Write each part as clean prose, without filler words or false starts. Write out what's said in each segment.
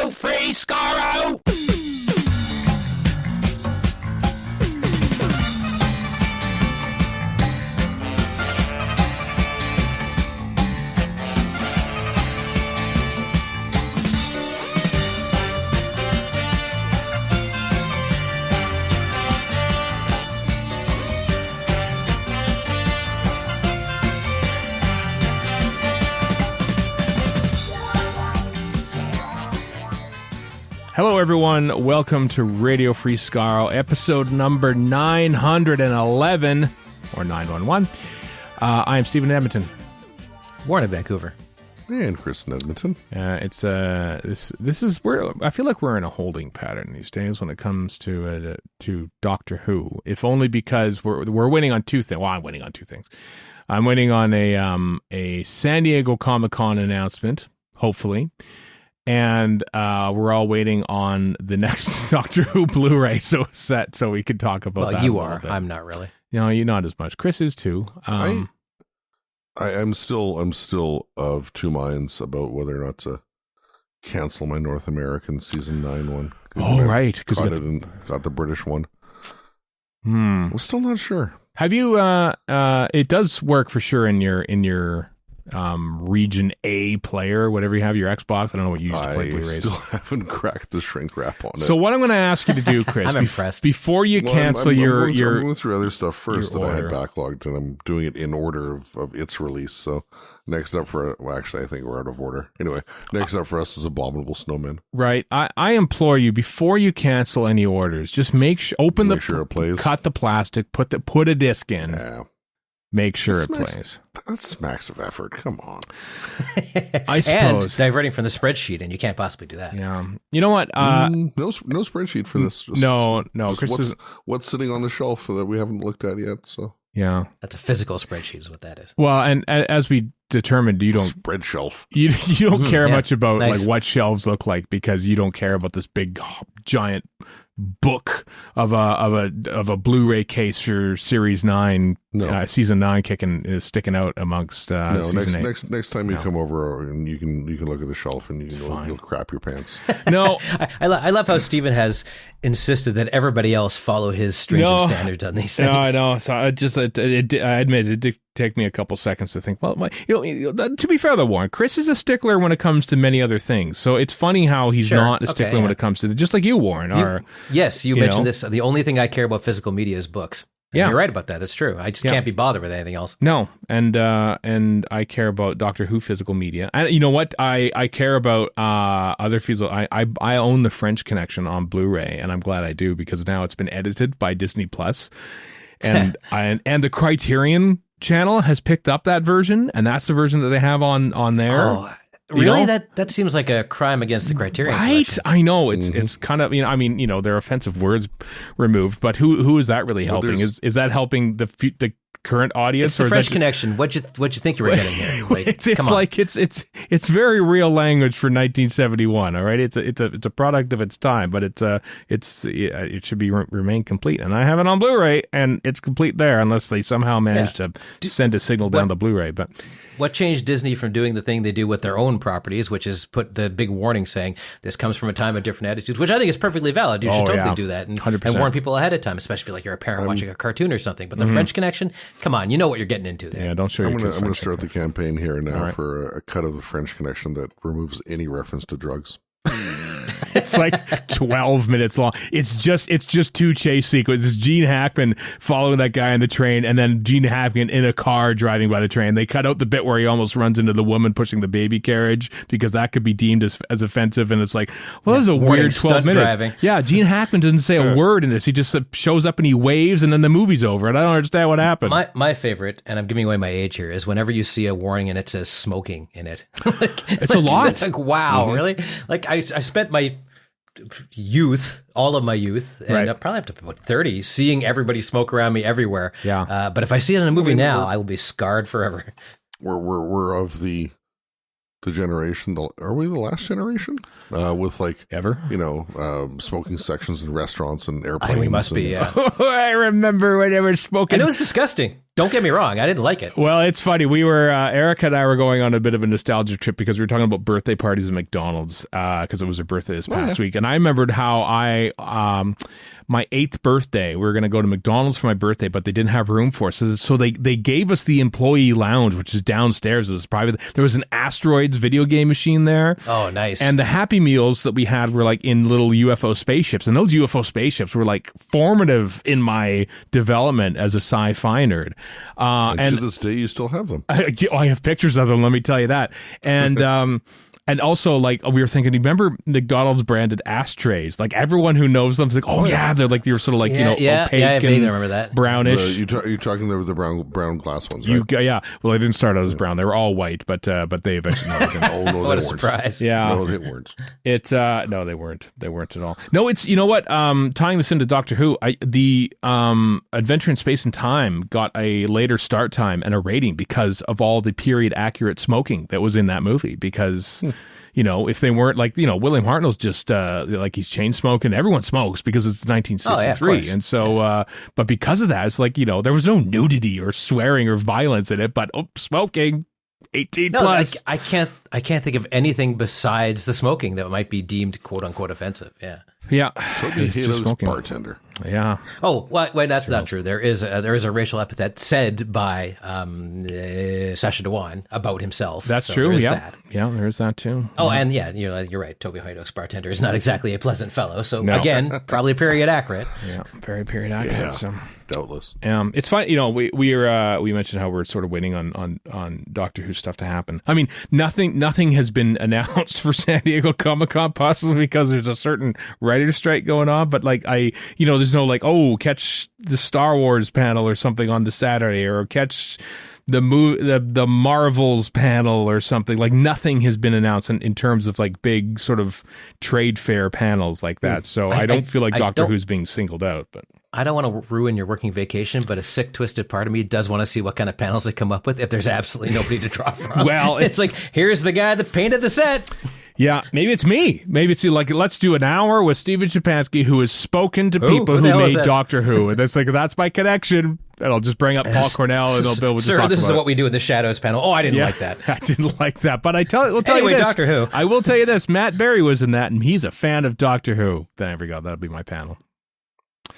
Radio Free Skaro! Hello, everyone. Welcome to Radio Free Skaro, episode number 911, or 911. I am Stephen Edmonton. Warren in Vancouver. And Chris in Edmonton. This is where I feel like we're in a holding pattern these days when it comes to Doctor Who. If only because we're waiting on two things. Well, I'm waiting on two things. I'm waiting on a San Diego Comic-Con announcement, hopefully. And we're all waiting on the next Doctor Who Blu-ray so we could talk about that. Well, you are. I'm not really. No, you're not as much. Chris is too. I'm still of two minds about whether or not to cancel my North American season 9 one. Oh, right, because got the British one. I'm still not sure. Have you? It does work for sure in your region A player, whatever you have, your Xbox. I don't know what you use to play Blu-rays. I still haven't cracked the shrink wrap on it. So what I'm going to ask you to do, Chris, I'm impressed. Before you cancel I'm your going through other stuff first that I had order. backlogged, and I'm doing it in order of its release. So next up actually, I think we're out of order. Anyway, next up for us is Abominable Snowman. Right. I implore you, before you cancel any orders, just make sure it plays. Cut the plastic, put a disc in. Yeah. Make sure it plays. That smacks of effort. Come on. I suppose. And diverting from the spreadsheet, and you can't possibly do that. Yeah. You know what? No spreadsheet for this. No. Just what's sitting on the shelf that we haven't looked at yet? So yeah, that's a physical spreadsheet, is what that is. Well, and as we determined, you don't spread shelf. You don't care much about nice. like what shelves look like, because you don't care about this big giant book of a Blu-ray case for Series 9, Season 9 sticking out amongst Season 8. Next time you come over, and you can look at the shelf and you'll crap your pants. No, I love how Stephen has insisted that everybody else follow his stringent standards on these things. No, I know. So I admit it did take me a couple seconds to think. Well, to be fair though, Warren, Chris is a stickler when it comes to many other things. So it's funny how he's not a stickler when it comes to just like you, Warren. Yes, you mentioned this. The only thing I care about physical media is books. And you're right about that. That's true. I just can't be bothered with anything else. No, and I care about Doctor Who physical media. And you know what? I care about other physical. I own the French Connection on Blu-ray, and I'm glad I do, because now it's been edited by Disney Plus, and and the Criterion channel has picked up that version, and that's the version that they have on there. Oh, really? That seems like a crime against the Criterion collection. I know it's kind of, there are offensive words removed, but who is that really helping? Is that helping the current audience? It's the French Connection. What'd you think you were getting here? Like, it's very real language for 1971. All right, it's a product of its time, but it should be remain complete. And I have it on Blu-ray, and it's complete there, unless they somehow manage to send a signal down the Blu-ray. But what changed Disney from doing the thing they do with their own properties, which is put the big warning saying this comes from a time of different attitudes, which I think is perfectly valid. You should totally do that and warn people ahead of time, especially if you're a parent watching a cartoon or something. But the French Connection, come on, you know what you're getting into there. Yeah, don't show your kids. I'm going to start the campaign here now for a cut of the French Connection that removes any reference to drugs. It's like 12 minutes long. It's just two chase sequences. Gene Hackman following that guy on the train, and then Gene Hackman in a car driving by the train. They cut out the bit where he almost runs into the woman pushing the baby carriage, because that could be deemed as offensive. And it's like, well, this is a weird 12 minutes. Driving. Yeah, Gene Hackman doesn't say a word in this. He just shows up and he waves, and then the movie's over. And I don't understand what happened. My favorite, and I'm giving away my age here, is whenever you see a warning and it says smoking in it. It's a lot. It's like, wow, really? Like I spent my youth, all of my youth, and probably up to about 30, seeing everybody smoke around me everywhere. Yeah. But if I see it in a movie now, I will be scarred forever. We're of the generation. Are we the last generation with like ever? Smoking sections in restaurants and airplanes. We must be. Yeah. I remember when they were smoking. And it was disgusting. Don't get me wrong, I didn't like it. Well, it's funny. We were Erica and I were going on a bit of a nostalgia trip because we were talking about birthday parties at McDonald's because it was her birthday this past week, and I remembered how my 8th birthday, we were going to go to McDonald's for my birthday, but they didn't have room for us. So they gave us the employee lounge, which is downstairs. It was private. There was an Ashtrays video game machine there. Oh, nice. And the Happy Meals that we had were like in little UFO spaceships. And those UFO spaceships were like formative in my development as a sci-fi nerd. And to this day, you still have them. I have pictures of them, let me tell you that. And and also, like, we were thinking, remember McDonald's branded ashtrays? Like, everyone who knows them is like, oh, yeah, they're like, you're sort of like, opaque I vaguely remember that. Brownish. You're talking the brown glass ones, right? Yeah. Well, they didn't start out as brown. They were all white, but they eventually what a surprise. Yeah. No, they weren't. No, they weren't. They weren't at all. No, it's, you know what? Tying this into Doctor Who, the Adventure in Space and Time got a later start time and a rating because of all the period accurate smoking that was in that movie, because... You know, if they weren't like, William Hartnell's just like he's chain smoking. Everyone smokes because it's 1963. Oh, yeah, and so, but because of that, it's like, there was no nudity or swearing or violence in it, but smoking 18 plus. I can't think of anything besides the smoking that might be deemed quote unquote offensive. Yeah. Yeah. Toby Halo's bartender. Yeah. Oh, wait, that's not true. There is a racial epithet said by Sacha Dhawan about himself. That's true. Yeah. Yeah, there's that too. Oh, and you're right. Toby Halo's bartender is not exactly a pleasant fellow. So again, probably period accurate. Yeah, very period accurate. Yeah, so. Doubtless. It's fine. We mentioned how we're sort of waiting on Doctor Who stuff to happen. I mean, nothing has been announced for San Diego Comic-Con, possibly because there's a certain writer's strike going on. But like there's no like, catch the Star Wars panel or something on the Saturday, or catch the Marvels panel or something. Like, nothing has been announced in terms of like big sort of trade fair panels like that. So I don't feel like Doctor Who's being singled out, but. I don't want to ruin your working vacation, but a sick, twisted part of me does want to see what kind of panels they come up with if there's absolutely nobody to draw from. Well, it's like, here's the guy that painted the set. Yeah, maybe it's me. Maybe it's like, let's do an hour with Steven Shapansky, who has spoken to people who made Doctor Who. And it's like, that's my connection. And I'll just bring up Paul Cornell and they'll build. Sir, this is what we do in the Shadows panel. Oh, I didn't like that. I didn't like that. But we'll tell you this. Doctor Who. I will tell you this. Matt Berry was in that, and he's a fan of Doctor Who. There we go. That'll be my panel.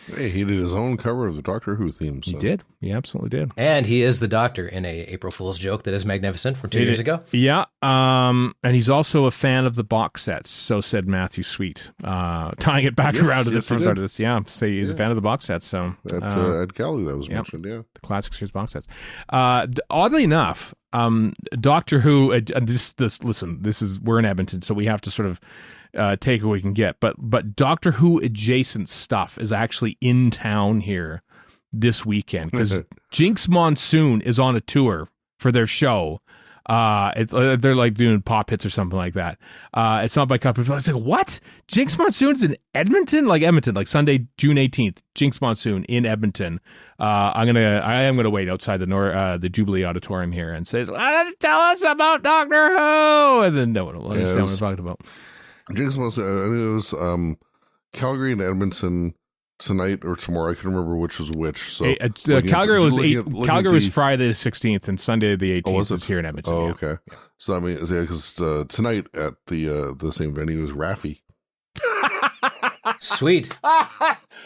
Hey, he did his own cover of the Doctor Who theme. So. He did. He absolutely did. And he is the Doctor in a April Fool's joke that is magnificent from 2 years ago. Yeah. And he's also a fan of the box sets. So said Matthew Sweet. Tying it back around to the first part of this. Yeah. Say he's a fan of the box sets. So at Cali, that was mentioned. Yeah. The classic series box sets. Oddly enough, Doctor Who. We're in Edmonton, so we have to sort of. Take what we can get, but Doctor Who adjacent stuff is actually in town here this weekend because Jinx Monsoon is on a tour for their show. They're like doing pop hits or something like that. It's not by company. I was like, what? Jinx Monsoon's in Edmonton, like Sunday, June 18th. Jinx Monsoon in Edmonton. I am gonna wait outside the Jubilee Auditorium here and say, tell us about Doctor Who, and then no one will understand what I'm talking about. Jinx Monsoon, I think it was Calgary and Edmonton tonight or tomorrow. I can remember which was which. So Calgary was Friday the 16th and Sunday the 18th is here in Edmonton. Oh, okay. Yeah. So I mean, because tonight at the same venue is Raffi. Sweet.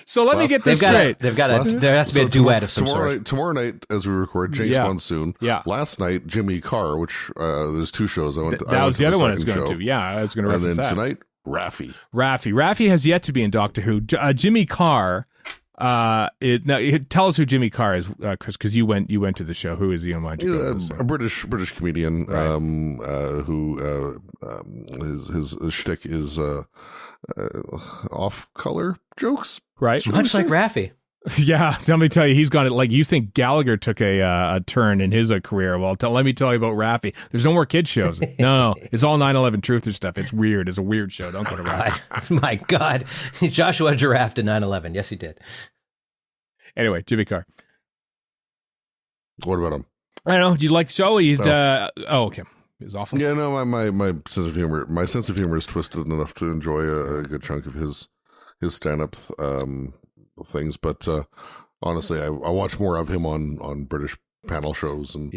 So let me get this straight. There has to be a duet of some sort. Tomorrow night, as we record, Jinx Monsoon. Yeah. Last night, Jimmy Carr, which there's two shows. That was the other one I was going to. Yeah, I was going to reference that. And then tonight, Raffi. Raffi has yet to be in Doctor Who. Jimmy Carr. Tell us who Jimmy Carr is, Chris, because you went to the show. Who is he? A British comedian, right. Who his shtick is off-color jokes, right? Much like Raffi. Yeah, let me tell you, he's got it. Like, you think Gallagher took a turn in his career? Well, let me tell you about Raffi. There's no more kids shows. No, it's all 9/11 truther stuff. It's weird. It's a weird show. Don't go to Raffi. My God, Joshua giraffed in 9/11. Yes, he did. Anyway, Jimmy Carr. What about him? I don't know. Did you like the show? Okay. It was awful. Yeah, no, my sense of humor is twisted enough to enjoy a good chunk of his stand-up things, but honestly, I watch more of him on British panel shows and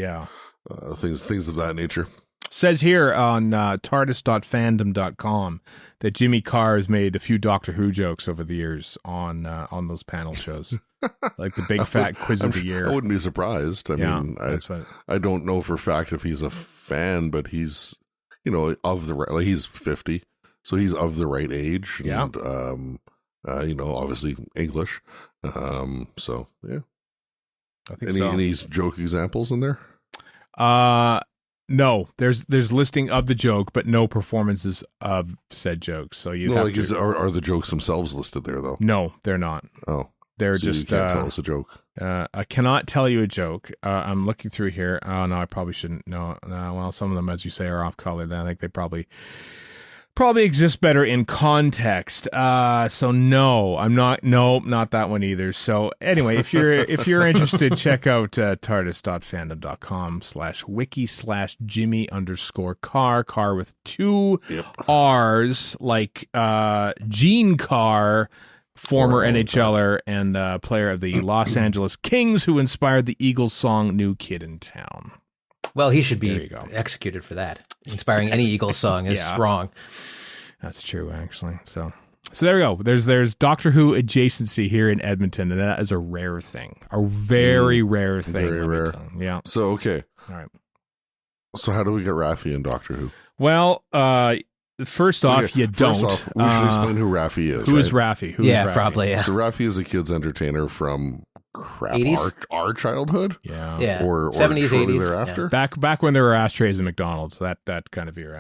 things of that nature. Says here on tardis.fandom.com that Jimmy Carr has made a few Doctor Who jokes over the years on those panel shows, like the big fat quiz of the year. I wouldn't be surprised. I mean, I don't know for a fact if he's a fan, but he's, he's 50, so he's of the right age. And, obviously English. So yeah. I think any joke examples in there? No, there's listing of the joke, but no performances of said jokes. So you have to... are the jokes themselves listed there though? No, they're not. Oh, they're so just. You can't tell us a joke. I cannot tell you a joke. I'm looking through here. Oh no, I probably shouldn't. No, well, some of them, as you say, are off color. Then I think they probably exist better in context. So no, I'm not. No, not that one either. So anyway, if you're interested, check out tardis.fandom.com/wiki/Jimmy_Carr with 2 R's, like Gene Carr, former NHLer and player of the Los Angeles Kings, who inspired the Eagles song "New Kid in Town." Well, he should be executed for that. Inspiring any Eagles song is wrong. That's true, actually. So there we go. There's Doctor Who adjacency here in Edmonton, and that is a rare thing. A very rare thing. Very rare. Yeah. So, okay. All right. So how do we get Raffi in Doctor Who? Well, first off, you don't. First off, we should explain who Raffi is. Who is Raffi? Probably. Yeah. So Raffi is a kid's entertainer from... 80s? Our childhood, or 70s, shortly 80s thereafter, back when there were Ashtrays and McDonald's, that kind of era.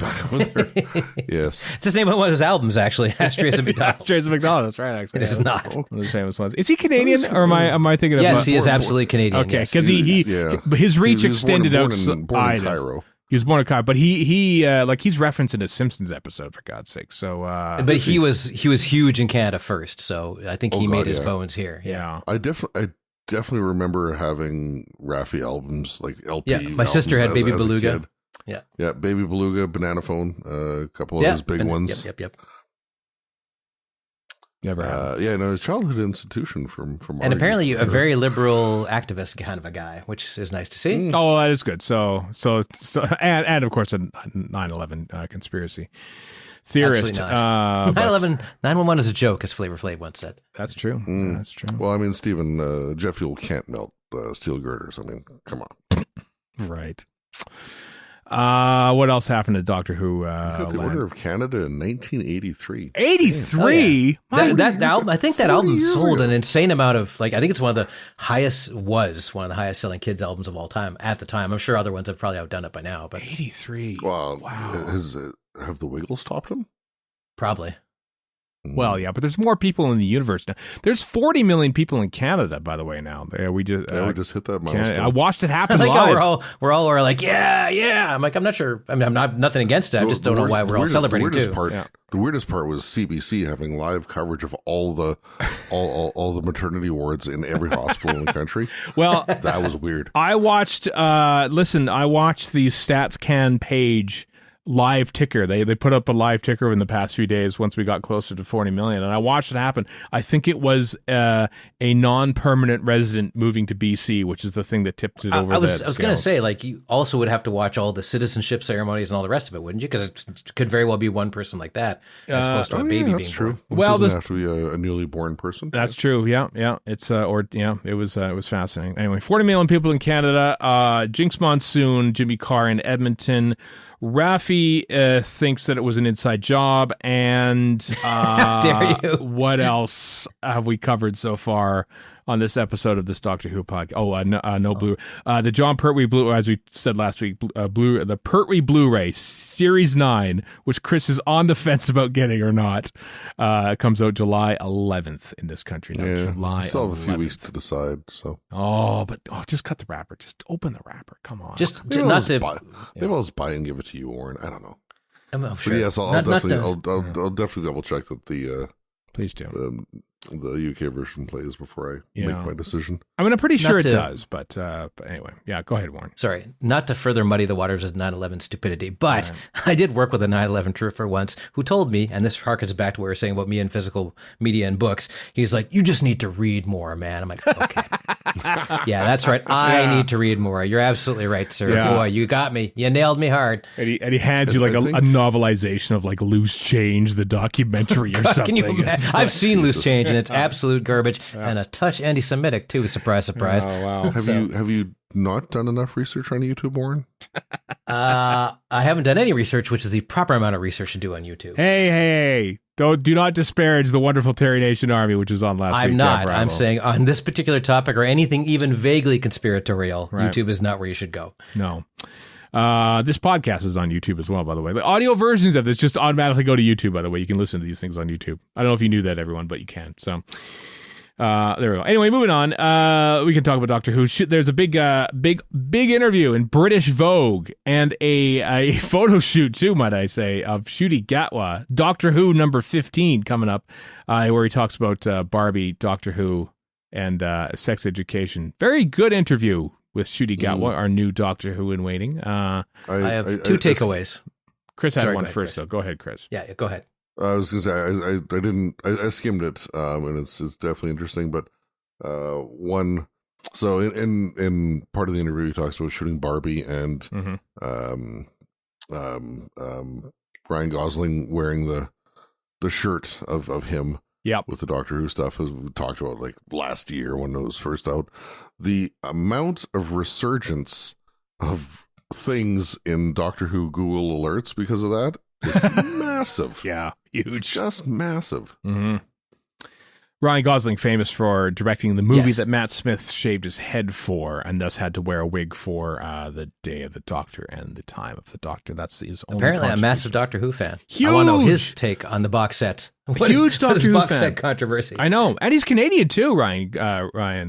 Yes, it's the name of one of his albums, actually. Ashtrays and McDonald's. Ashtrays and McDonald's, that's right. Actually, it is not one of the famous ones. Is he Canadian, or am I thinking of? Yes, he is absolutely Canadian. Okay, because his reach extended outside. Born in Cairo. He was born in Cairo, but he's referenced in a Simpsons episode, for God's sake. So, but he was huge in Canada first, so I think he made his bones here. Yeah, I definitely remember having Raffi albums, like LP. Yeah, my sister had Baby Beluga. Yeah, Baby Beluga, Banana Phone, a couple of his big ones. Yep. Never had. A childhood institution from and apparently a very liberal activist kind of a guy, which is nice to see. Oh, that is good. So and of course a 9/11 conspiracy theorist. 9/11 is a joke, as Flavor Flav once said. That's true. That's true. Well, I mean, Stephen, jet fuel can't melt steel girders. I mean, come on. Right. What else happened to Doctor Who? The Order of Canada in 1983. 83? That album, I think that album sold an insane amount of, I think it's one of the highest selling kids albums of all time at the time. I'm sure other ones have probably outdone it by now, but 83. Wow. Wow. Have the Wiggles topped him? Probably. Well, yeah, but there's more people in the universe now. There's 40 million people in Canada, by the way. Now we just hit that milestone. I watched it happen live. We're all like, yeah. I'm like, I'm not sure. I mean, I'm not nothing against it. I just don't know why we're all celebrating too. The weirdest part was CBC having live coverage of all the maternity wards in every hospital in the country. Well, that was weird. I watched. I watched the StatsCan page. Live ticker. They put up a live ticker in the past few days once we got closer to 40 million, and I watched it happen. I think it was a non-permanent resident moving to BC, which is the thing that tipped it over. I was going to say, you also would have to watch all the citizenship ceremonies and all the rest of it, wouldn't you? Because it could very well be one person like that as opposed to a baby being true. born. Well, it doesn't have to be a newly born person. That's true. Yeah. It's it was fascinating. Anyway, 40 million people in Canada. Jinx Monsoon, Jimmy Carr in Edmonton. Raffi thinks that it was an inside job, and dare you? What else have we covered so far on this episode of this Doctor Who podcast? No Blu. The John Pertwee Blu, as we said last week, the Pertwee Blu-ray Series 9, which Chris is on the fence about getting or not, comes out July 11th in this country. July. We still have a few weeks to decide. So. Just cut the wrapper. Just open the wrapper. Come on. Maybe I'll just buy and give it to you, Warren. I don't know. I'm sure. But yes, I'll definitely double check that the. Please do. the UK version plays before I make my decision. I mean, I'm pretty sure it does, but anyway, yeah, go ahead, Warren. Sorry, not to further muddy the waters of 9/11 stupidity, but I did work with a 9/11 truther once who told me, and this harkens back to what we were saying about me and physical media and books. He's like, "You just need to read more, man." I'm like, "Okay, yeah, that's right. I need to read more. You're absolutely right, sir. Yeah. Boy, you got me. You nailed me hard." And he hands you like a novelization of like Loose Change, the documentary or something. Can you imagine? I've seen Loose Change, and it's absolute garbage and a touch anti-Semitic too. Surprise, surprise. Oh wow! Have you not done enough research on YouTube, Warren? I haven't done any research, which is the proper amount of research to do on YouTube. Hey! Do not disparage the wonderful Terry Nation Army, which is on last week. I'm not. I'm saying on this particular topic or anything even vaguely conspiratorial, YouTube is not where you should go. No. This podcast is on YouTube as well, by the way. The audio versions of this just automatically go to YouTube, by the way. You can listen to these things on YouTube. I don't know if you knew that, everyone, but you can. So there we go. Anyway, moving on. We can talk about Doctor Who. There's a big interview in British Vogue and a photo shoot too, might I say, of Ncuti Gatwa, Doctor Who number 15 coming up, where he talks about Barbie, Doctor Who, and sex education. Very good interview with Ncuti Gatwa, our new Doctor Who in waiting. I have two takeaways. Chris had one first, so go ahead, Chris. Yeah, go ahead. I was going to say, I skimmed it, and it's definitely interesting, but one, so in part of the interview, he talks about shooting Barbie and Ryan Gosling wearing the shirt of him. Yep. With the Doctor Who stuff, as we talked about like last year when it was first out. The amount of resurgence of things in Doctor Who Google alerts because of that is massive. Yeah, huge. Just massive. Mm-hmm. Ryan Gosling, famous for directing the movie that Matt Smith shaved his head for, and thus had to wear a wig for the Day of the Doctor and the Time of the Doctor. That's his only apparently a massive Doctor Who fan. Huge. I want to know his take on the box set. Huge Doctor Who box fan. Set controversy. I know, and he's Canadian too. Ryan.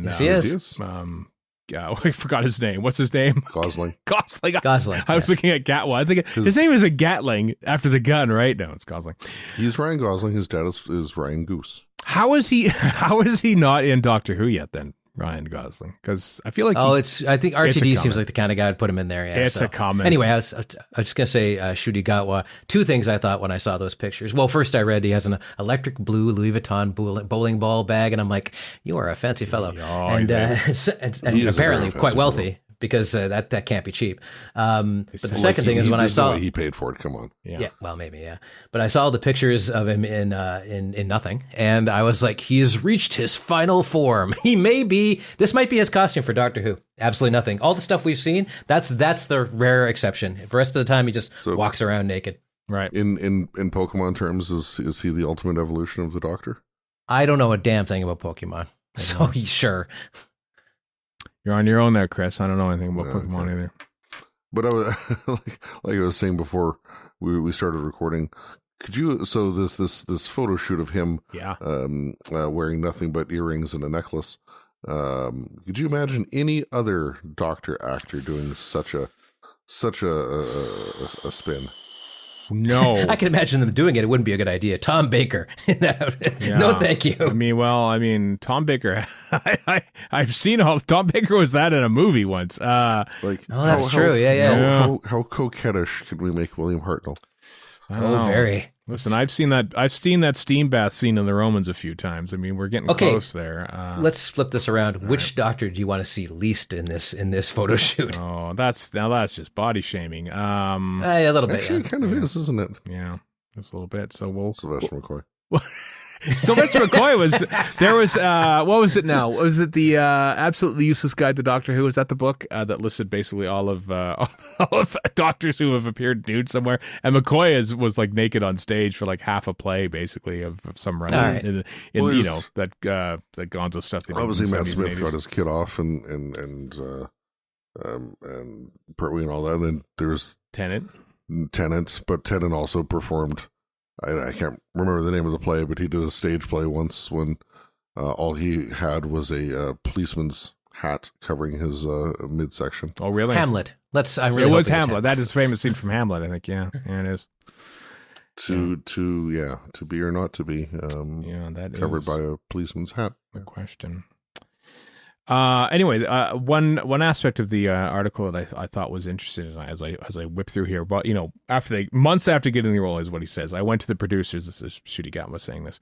Yes, he is. I forgot his name. What's his name? Gosling. Gosling. I was looking at Gatwa. I think his name is a Gatling after the gun, right? No, it's Gosling. He's Ryan Gosling. His dad is Ryan Goose. How is he not in Doctor Who yet then, Ryan Gosling? Because I feel like I think RTD seems like the kind of guy who'd put him in there. Yeah, it's a comment. Anyway, I was just gonna say Ncuti Gatwa. Two things I thought when I saw those pictures. Well, first I read he has an electric blue Louis Vuitton bowling ball bag, and I'm like, you are a fancy fellow, and apparently quite wealthy. Because that can't be cheap. But the second thing is when I saw he paid for it. Come on, yeah. Well, maybe, yeah. But I saw the pictures of him in Nothing, and I was like, he has reached his final form. This might be his costume for Doctor Who. Absolutely nothing. All the stuff we've seen, that's the rare exception. The rest of the time, he just walks around naked. Right. In Pokemon terms, is he the ultimate evolution of the Doctor? I don't know a damn thing about Pokemon, so sure. You're on your own there, Chris. I don't know anything about Pokemon either. But I was like I was saying before we started recording. Could you? So this photo shoot of him, wearing nothing but earrings and a necklace. Could you imagine any other Doctor actor doing such a spin? No. I can imagine them doing it. It wouldn't be a good idea. Tom Baker. No, thank you. I mean, Tom Baker, I've seen Tom Baker was that in a movie once. That's true. Yeah. How coquettish could we make William Hartnell? Very. Listen, I've seen that steam bath scene in the Romans a few times. I mean, we're getting close there. Let's flip this around. Which Doctor do you want to see least in this photo shoot? Oh, that's just body shaming. A little bit. Actually, it kind of is, isn't it? Yeah, just a little bit. So we'll Sylvester McCoy. Sylvester McCoy what was it now? Was it the Absolutely Useless Guide to Doctor Who? Was that the book that listed basically all of doctors who have appeared nude somewhere? And McCoy was like naked on stage for like half a play, basically of some run that Gonzo stuff. Obviously, Matt Smith got his kid off and Pertwee and all that. And then there was Tennant, but Tennant also performed. I can't remember the name of the play, but he did a stage play once when all he had was a policeman's hat covering his midsection. Oh, really? Hamlet. It was Hamlet. That is a famous scene from Hamlet, I think. Yeah, it is. to be or not to be. That covered is by a policeman's hat. The question. Anyway, one aspect of the article that I thought was interesting as I whip through here, but months after getting the role, is what he says. I went to the producers. This is Ncuti Gatwa saying this.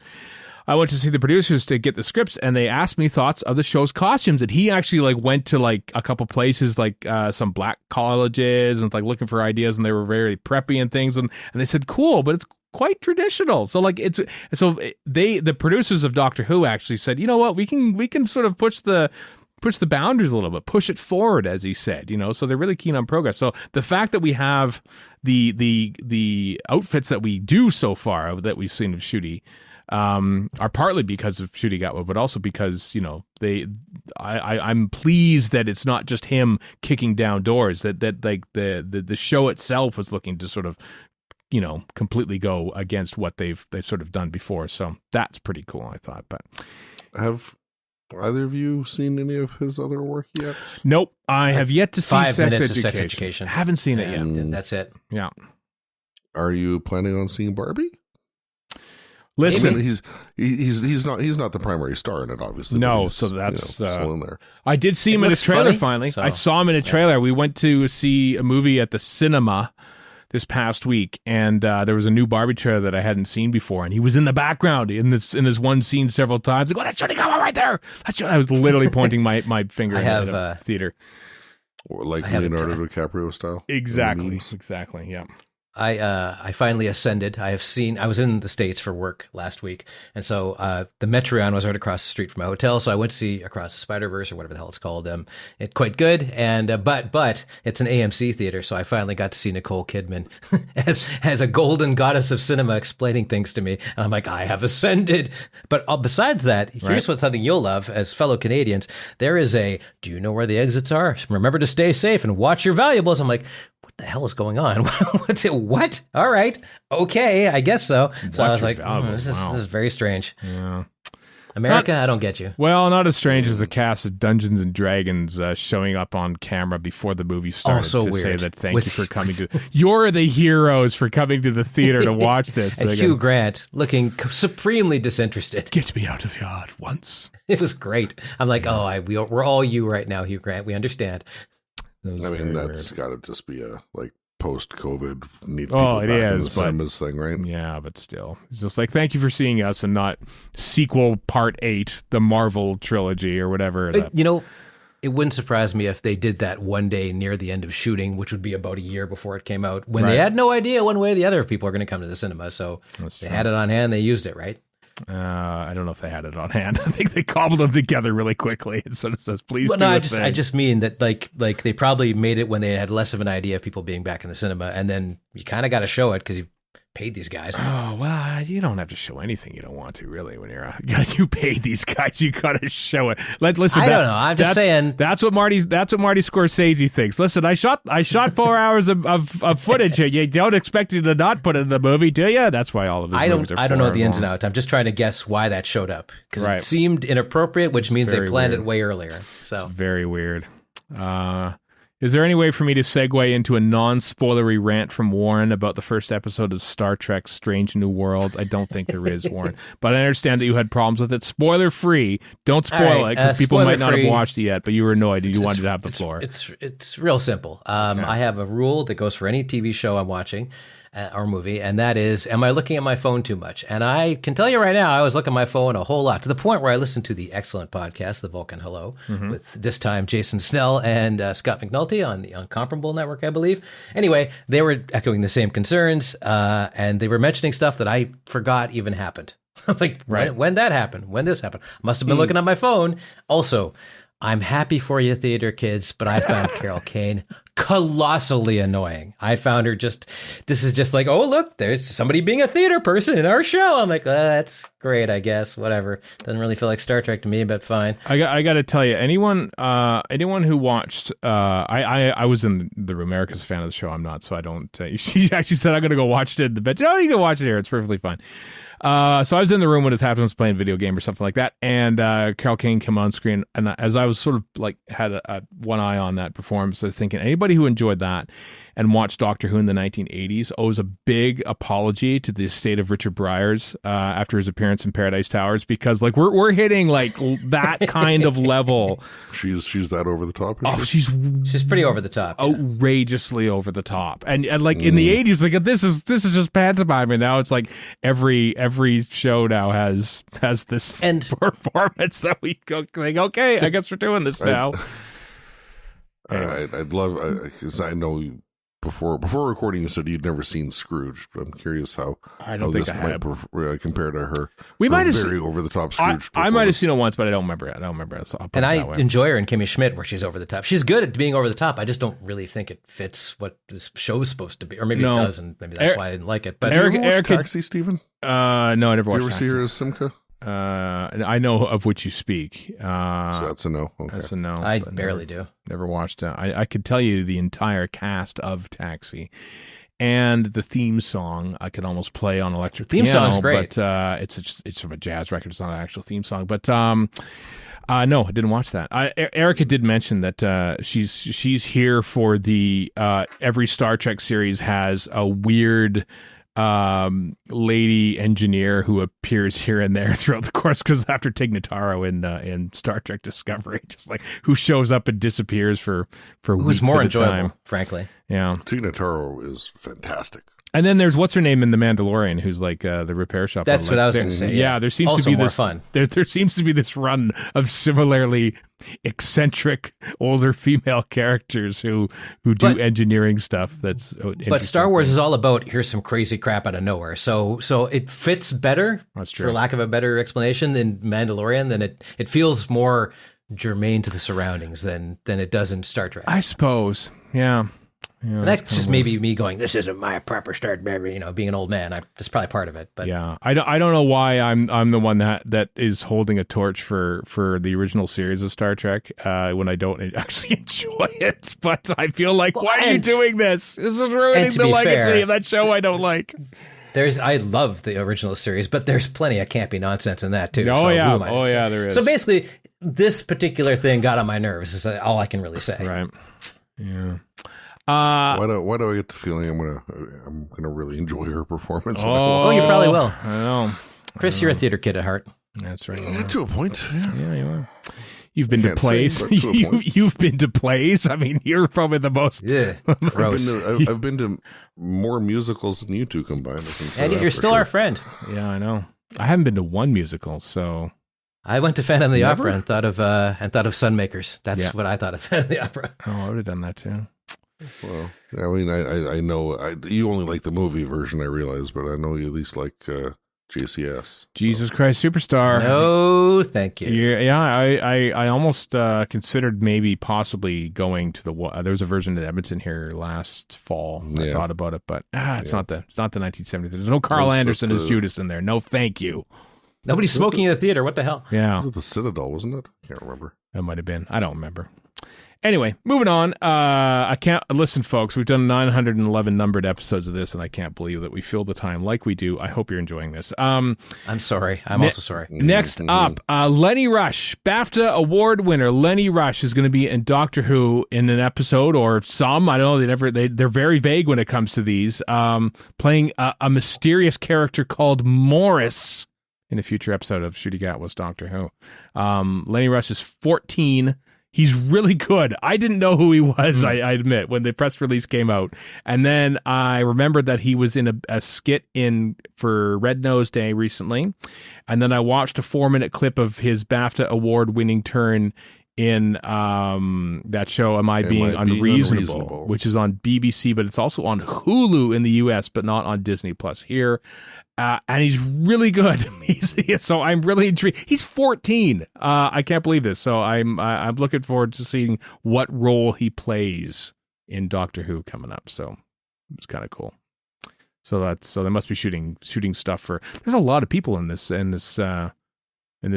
I went to see the producers to get the scripts, and they asked me thoughts of the show's costumes. And he actually went to a couple places, some black colleges, and looking for ideas, and they were very preppy and things. And they said, cool, but it's quite traditional. So the producers of Doctor Who actually said, you know what, we can sort of push the boundaries a little bit, push it forward, as he said, so they're really keen on progress. So the fact that we have the outfits that we do so far that we've seen of Ncuti are partly because of Ncuti Gatwa, but also because I'm pleased that it's not just him kicking down doors, that the show itself was looking to sort of completely go against what they've sort of done before. So that's pretty cool, I thought. But have either of you seen any of his other work yet? Nope, I have yet to see 5 minutes of Sex Education. Haven't seen it yet. That's it. Yeah. Are you planning on seeing Barbie? Listen, he's not the primary star in it, obviously. No, so that's still in there. I did see him in a trailer finally. So, I saw him in a trailer. We went to see a movie at the cinema this past week, and there was a new Barbie trailer that I hadn't seen before, and he was in the background in this one scene several times. That's Ncuti Gatwa right there. I was literally pointing my finger at the theater, or Leonardo DiCaprio style. Exactly. Yeah. I finally ascended. I was in the States for work last week, and so the Metreon was right across the street from my hotel, so I went to see Across the Spider-Verse, or whatever the hell it's called. It's quite good, and but it's an AMC theater, so I finally got to see Nicole Kidman as a golden goddess of cinema explaining things to me, and I'm like, I have ascended. But besides that, here's something you'll love as fellow Canadians. There is do you know where the exits are? Remember to stay safe and watch your valuables. I'm like, what the hell is going on? What's it? What? All right. Okay. I guess so. So I was like, this is very strange. Yeah. America, I don't get you. Well, not as strange as the cast of Dungeons and Dragons showing up on camera before the movie started to weird. Say that thank you for coming to. You're the heroes for coming to the theater to watch this. And Hugh Grant looking supremely disinterested. Get me out of here at once. It was great. I'm like, we're all you right now, Hugh Grant. We understand. That's got to just be a post-COVID need. It is, but cinemas thing, right? Yeah, but still, it's just thank you for seeing us, and not sequel part 8, the Marvel trilogy or whatever. It wouldn't surprise me if they did that one day near the end of shooting, which would be about a year before it came out, when they had no idea one way or the other if people are going to come to the cinema. So they had it on hand, they used it, right? I don't know if they had it on hand. I think they cobbled them together really quickly. And so it says, please do I just mean that like they probably made it when they had less of an idea of people being back in the cinema, and then you kind of got to show it because you paid these guys. Oh, well, you don't have to show anything you don't want to, really. When you paid these guys, you got to show it. Listen, I don't know. I'm just saying that's what Marty Scorsese thinks. Listen, I shot 4 hours of footage here. You don't expect me to not put it in the movie, do you? That's why all of his movies are 4 hours I don't know the ins long. and outs. I'm just trying to guess why that showed up, because it seemed inappropriate, which means they planned it way earlier. So very weird. Is there any way for me to segue into a non-spoilery rant from Warren about the first episode of Star Trek Strange New Worlds? I don't think there is, Warren. But I understand that you had problems with it. Spoiler-free. Don't spoil it, because people might not have watched it yet, but you were annoyed and you wanted to have the floor. It's real simple. I have a rule that goes for any TV show I'm watching or movie, and that is, am I looking at my phone too much? And I can tell you right now, I was looking at my phone a whole lot, to the point where I listened to the excellent podcast, The Vulcan Hello, with this time Jason Snell and Scott McNulty on the Uncomparable Network, I believe. Anyway, they were echoing the same concerns, and they were mentioning stuff that I forgot even happened. I was like, when that happened? When this happened? Must have been looking at my phone. Also, I'm happy for you, theater kids, but I found Carol Kane colossally annoying. I found her this is just like, oh, look, there's somebody being a theater person in our show. I'm like, that's great, I guess, whatever. Doesn't really feel like Star Trek to me, but fine. I got to tell you, anyone who watched, I was in the room. Erica's a fan of the show. I'm not, so I don't. She actually said, I'm going to go watch it in the bed. Oh, you can watch it here. It's perfectly fine. So I was in the room when his husband was playing a video game or something like that, and Carol Kane came on screen, and as I was sort of like had one eye on that performance, I was thinking, anybody anybody who enjoyed that and watched Doctor Who in the 1980s owes a big apology to the estate of Richard Briers after his appearance in Paradise Towers, because like we're hitting like that kind of level. She's that over the top. Oh, she's pretty over the top, outrageously over the top, and like in the 80s, like this is just pantomime, and now it's like every show now has this performance that we go like, okay, I guess we're doing this now. I'd love, because I know before recording you said you'd never seen Scrooge, but I'm curious how this might compare to her. We might have very over the top Scrooge. I might have seen it once, but I don't remember it. So and I enjoy her in Kimmy Schmidt, where she's over the top. She's good at being over the top. I just don't really think it fits what this show's supposed to be, or maybe it does, and maybe that's why I didn't like it. But Did you ever watch Taxi, Stephen? No, I never watched. Did you ever see her as Simca? I know of which you speak. So that's a no. Okay. That's a no. I barely do. Never watched it. I could tell you the entire cast of Taxi, and the theme song I could almost play on electric piano. Theme song's great, but it's from a jazz record. It's not an actual theme song. But no, I didn't watch that. Erica did mention that she's here for the every Star Trek series has a weird lady engineer who appears here and there throughout the course, because after Tig Notaro in Star Trek Discovery, just like who shows up and disappears for weeks more at enjoyable, a time. Frankly. Yeah, Tig Notaro is fantastic. And then there's what's her name in The Mandalorian, who's like the repair shop. That's what I was going to say. Yeah, there seems also to be more this fun. There seems to be this run of similarly eccentric older female characters who do engineering stuff. But Star Wars is all about here's some crazy crap out of nowhere. So it fits better, that's true, for lack of a better explanation, than Mandalorian. Than it feels more germane to the surroundings than it does in Star Trek, I suppose. Yeah. Yeah, and that's just maybe me going, this isn't my proper start, being an old man. That's probably part of it. But yeah, I don't know why I'm the one that is holding a torch for the original series of Star Trek when I don't actually enjoy it. But I feel like, why are you doing this? This is ruining the legacy of that show I don't like. I love the original series, but there's plenty of campy nonsense in that too. Oh yeah, there is. So basically, this particular thing got on my nerves. Is all I can really say. Right. Yeah. Why do I get the feeling I'm gonna really enjoy her performance? Oh, you probably will. I know, Chris. You're a theater kid at heart. That's right. To a point. Yeah, you are. You've been to plays. You've been to plays. I mean, you're probably the most. Yeah, gross. I've been to more musicals than you two combined. I think, and you're still our friend. Yeah, I know. I haven't been to one musical, so. I went to Phantom of the Opera and thought of Sunmakers. That's what I thought of Phantom of the Opera. Oh, I would have done that too. Well, I mean, I know you only like the movie version, I realize, but I know you at least like JCS. Jesus Christ Superstar. No, thank you. Yeah, I almost considered maybe possibly going to there was a version in Edmonton here last fall. I thought about it, but it's not the 1970s. There's no Carl Anderson as Judas in there. No, thank you. Nobody's smoking in the theater. What the hell? Yeah. Was it the Citadel, wasn't it? I can't remember. It might have been. I don't remember. Anyway, moving on. I can't listen, folks. We've done 911 numbered episodes of this, and I can't believe that we fill the time like we do. I hope you're enjoying this. I'm sorry. I'm also sorry. Next up, Lenny Rush, BAFTA award winner. Lenny Rush is going to be in Doctor Who in an episode, or some. I don't know. They're very vague when it comes to these. Playing a mysterious character called Morris in a future episode of Ncuti Gatwa's Doctor Who. Lenny Rush is 14. He's really good. I didn't know who he was, I admit, when the press release came out. And then I remembered that he was in a skit for Red Nose Day recently. And then I watched a 4-minute clip of his BAFTA award-winning turn in that show, Am I Being Unreasonable, which is on BBC, but it's also on Hulu in the US, but not on Disney Plus here. And he's really good. So I'm really intrigued. He's 14. I can't believe this. So I'm looking forward to seeing what role he plays in Doctor Who coming up. So it's kind of cool. So they must be shooting stuff for. There's a lot of people in this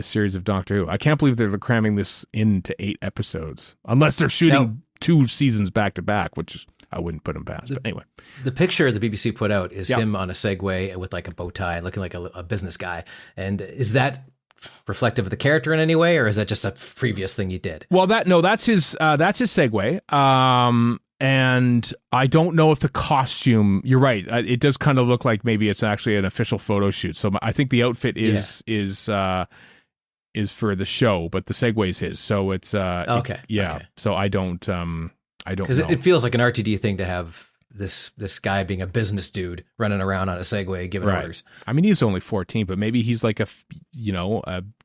series of Doctor Who. I can't believe they're cramming this into 8 episodes, unless they're shooting 2 seasons back to back, which I wouldn't put him past. But anyway, the picture the BBC put out is him on a Segway with like a bow tie, looking like a business guy. And is that reflective of the character in any way, or is that just a previous thing he did? Well, that's his Segway. And I don't know if the costume, you're right, it does kind of look like maybe it's actually an official photo shoot. So I think the outfit is for the show, but the segue is his. So it's okay. So I don't because it feels like an RTD thing to have this guy being a business dude running around on a Segway giving orders. I mean, he's only 14, but maybe he's like a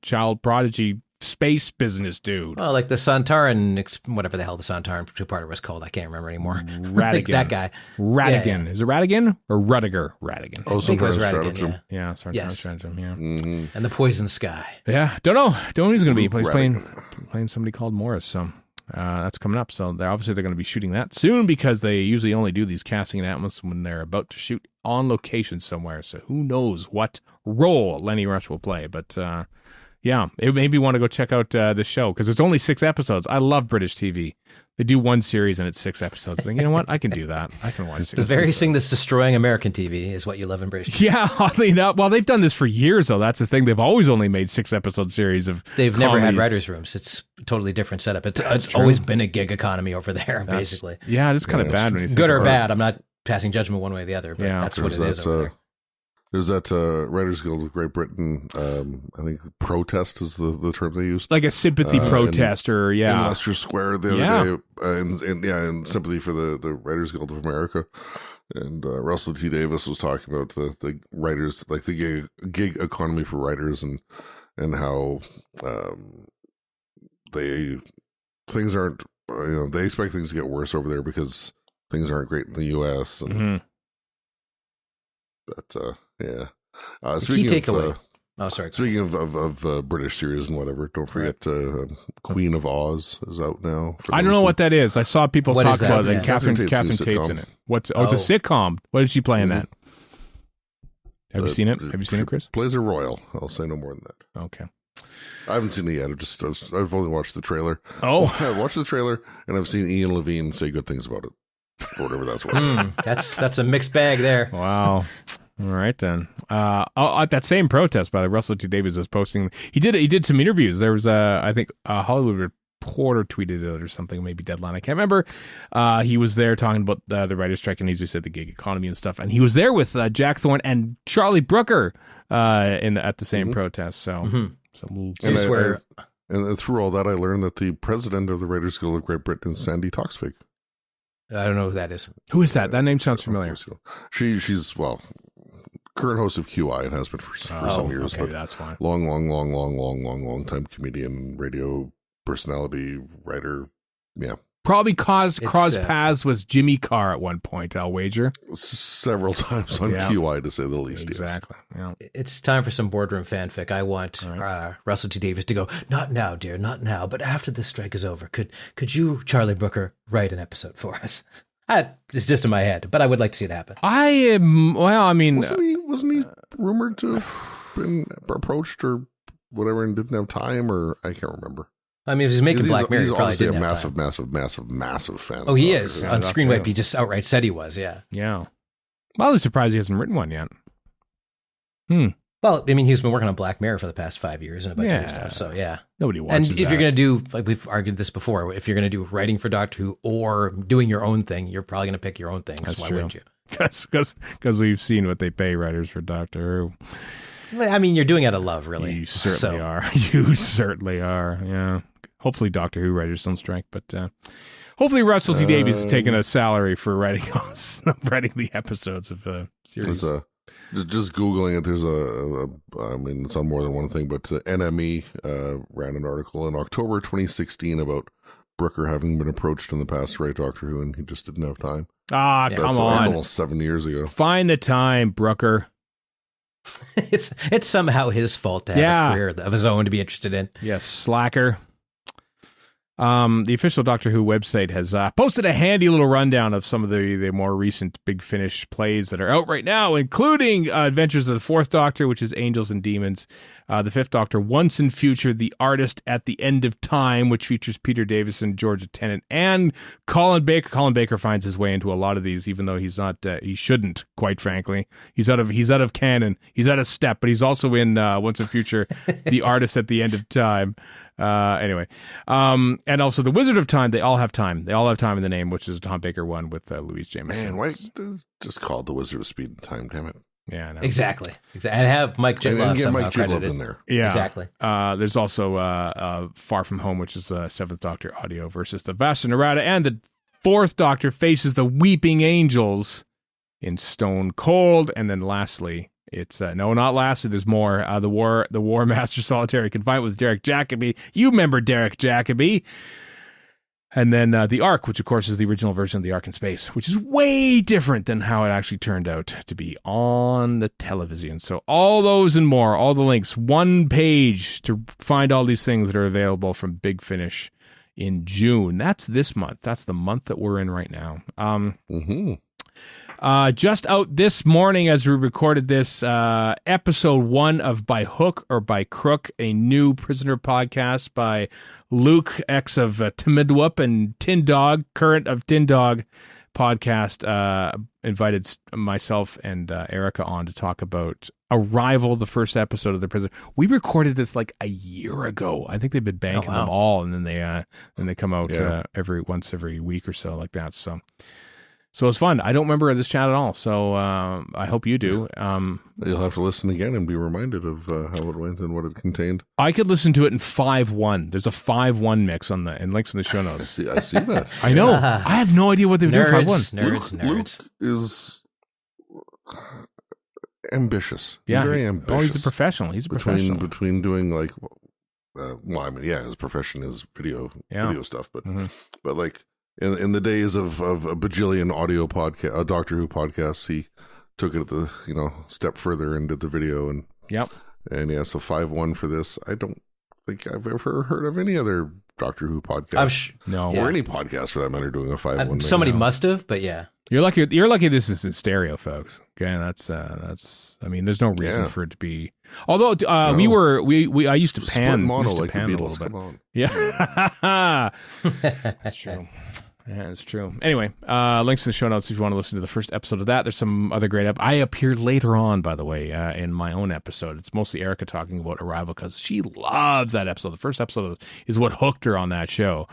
child prodigy space business dude. Oh, like the Santaran, whatever the hell the Santaran two-parter was called. I can't remember anymore. Radigan. Like that guy. Radigan. Yeah. Is it Radigan or Rudiger? Radigan. Oh, I think it was Radigan, yeah. Stratagem, yeah. Mm-hmm. And the Poison Sky. Yeah, don't know who he's going to be. He's playing somebody called Morris, so that's coming up. So they're going to be shooting that soon because they usually only do these casting announcements when they're about to shoot on location somewhere. So who knows what role Lenny Rush will play, but... yeah, it made me want to go check out the show because it's only 6 episodes. I love British TV. They do one series and it's 6 episodes. I think, you know what? I can do that. I can watch 6 The very thing that's destroying American TV is what you love in British TV. Yeah, oddly enough. Well, they've done this for years, though. That's the thing. They've always only made 6-episode series of They've never had writers' rooms. It's a totally different setup. It's always been a gig economy over there, basically. Yeah, it's kind of bad when you think good or about bad. I'm not passing judgment one way or the other, but that's what it is over there. There's that Writers Guild of Great Britain. I think protest is the term they used. Like a sympathy protest, in Leicester Square the other day, in sympathy for the Writers Guild of America. And Russell T Davies was talking about the writers, like the gig economy for writers, and how things aren't. They expect things to get worse over there because things aren't great in the U.S. And, mm-hmm. But yeah. Speaking key takeaway. Speaking of British series and whatever, don't forget Queen of Oz is out now. I don't know what that is. I saw people talk about it. Catherine Tate's in it. It's a sitcom. What did she play in that? Have you seen it? Have you seen it, Chris? Plays a royal. I'll say no more than that. Okay. I haven't seen it yet. I've only watched the trailer. Oh, I watched the trailer and I've seen Ian Levine say good things about it. Or whatever that's worth. That's a mixed bag there. Wow. All right then. At that same protest, by the Russell T Davies is posting. He did some interviews. There was I think a Hollywood Reporter tweeted it or something, maybe Deadline. I can't remember. He was there talking about the writer's strike, and he just said the gig economy and stuff. And he was there with Jack Thorne and Charlie Brooker at the same protest. So, and through all that, I learned that the president of the Writers Guild of Great Britain is Sandy Toksvig. I don't know who that is. Who is that? That name sounds familiar. She's current host of QI and has been for some years. Okay, but that's fine. Long time comedian, radio personality, writer. Yeah. Probably crossed paths with Jimmy Carr at one point, I'll wager. Several times on QI, to say the least. Exactly. Yes. Yeah. It's time for some boardroom fanfic. I want Russell T Davies to go, not now, dear, not now, but after the strike is over. Could you, Charlie Brooker, write an episode for us? It's just in my head, but I would like to see it happen. Wasn't he rumored to have been approached or whatever and didn't have time, or I can't remember. I mean, if he's making Black Mirror, he's he probably obviously didn't a have massive fan. Oh, he is. On Screenwipe, he just outright said he was, yeah. Yeah. Well, I'm surprised he hasn't written one yet. Well, I mean, he's been working on Black Mirror for the past 5 years and a bunch of stuff, so yeah. Nobody watches And if you're going to do, like we've argued this before, if you're going to do writing for Doctor Who or doing your own thing, you're probably going to pick your own thing. That's why true. Wouldn't you? Because we've seen what they pay writers for Doctor Who. I mean, you're doing it out of love, really. You certainly are. You certainly are, yeah. Hopefully Doctor Who writers don't strike, but hopefully Russell T Davies is taking a salary for writing the episodes of a series. Just Googling it, there's I mean, it's on more than one thing, but NME ran an article in October 2016 about Brooker having been approached in the past to write Doctor Who, and he just didn't have time. Come on. That's almost 7 years ago. Find the time, Brooker. It's somehow his fault to have a career of his own to be interested in. Yes, slacker. The official Doctor Who website has posted a handy little rundown of some of the more recent Big Finish plays that are out right now, including Adventures of the Fourth Doctor, which is Angels and Demons, the Fifth Doctor, Once and Future, The Artist at the End of Time, which features Peter Davison, Georgia Tennant, and Colin Baker. Colin Baker finds his way into a lot of these, even though he's not. He shouldn't, quite frankly. He's out of canon. He's out of step, but he's also in Once and Future, The Artist at the End of Time. Anyway, and also the Wizard of Time. They all have time. They all have time in the name, which is a Tom Baker one with Louise Jameson. Man, why just called the Wizard of Speed and Time? Damn it! Yeah, I know. Exactly. And have Mike Jitlov somehow credited in there. Yeah, exactly. There's also Far From Home, which is the Seventh Doctor audio versus the Vashta Nerada, and the Fourth Doctor faces the Weeping Angels in Stone Cold, and then lastly. It's no, not lastly. There's more. The War Master Solitary Confinement with Derek Jacobi. You remember Derek Jacobi. And then the Ark, which of course is the original version of the Ark in Space, which is way different than how it actually turned out to be on the television. So all those and more, all the links, one page to find all these things that are available from Big Finish in June. That's this month. That's the month that we're in right now. Just out this morning as we recorded this, episode 1 of By Hook or By Crook, a new prisoner podcast by Luke, ex of Timidwhoop and Tin Dog, current of Tin Dog podcast, invited myself and Erica on to talk about Arrival, the first episode of The Prisoner. We recorded this like a year ago. I think they've been banking them all, and then they come out every week or so like that. So it's fun. I don't remember this chat at all, so I hope you do. You'll have to listen again and be reminded of how it went and what it contained. I could listen to it in 5.1. There's a 5.1 mix and links in the show notes. I see that. I know. I have no idea what they were doing 5.1. Nerds. Luke is ambitious. Yeah, very ambitious. Oh, he's a professional. Between doing like, his profession is video stuff, but like. In the days of a bajillion audio podcast, Doctor Who podcasts, he took it the step further and did the video and so 5.1 for this. I don't think I've ever heard of any other Doctor Who podcast, or any podcast for that matter doing a 5.1. Somebody must have, but yeah, you're lucky. You're lucky this is in stereo, folks. Okay, that's. I mean, there's no reason for it to be. Although I used to pan mono used to like pan the a Beatles. little bit. Come on. Yeah, that's true. Yeah, it's true. Anyway, links in the show notes if you want to listen to the first episode of that. There's some other great I appear later on, by the way, in my own episode. It's mostly Erica talking about Arrival because she loves that episode. The first episode is what hooked her on that show.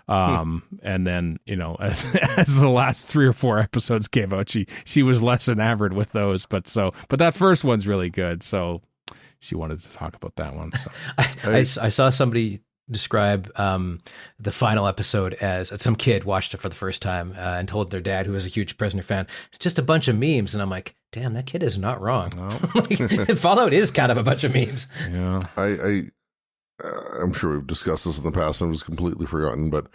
And then, as the last 3 or 4 episodes came out, she was less enamored with those. But that first one's really good. So she wanted to talk about that one. So I saw somebody describe the final episode as some kid watched it for the first time and told their dad, who was a huge Prisoner fan, it's just a bunch of memes. And I'm like, damn, that kid is not wrong. No. Fallout is kind of a bunch of memes. Yeah, I'm sure we've discussed this in the past and it was completely forgotten, but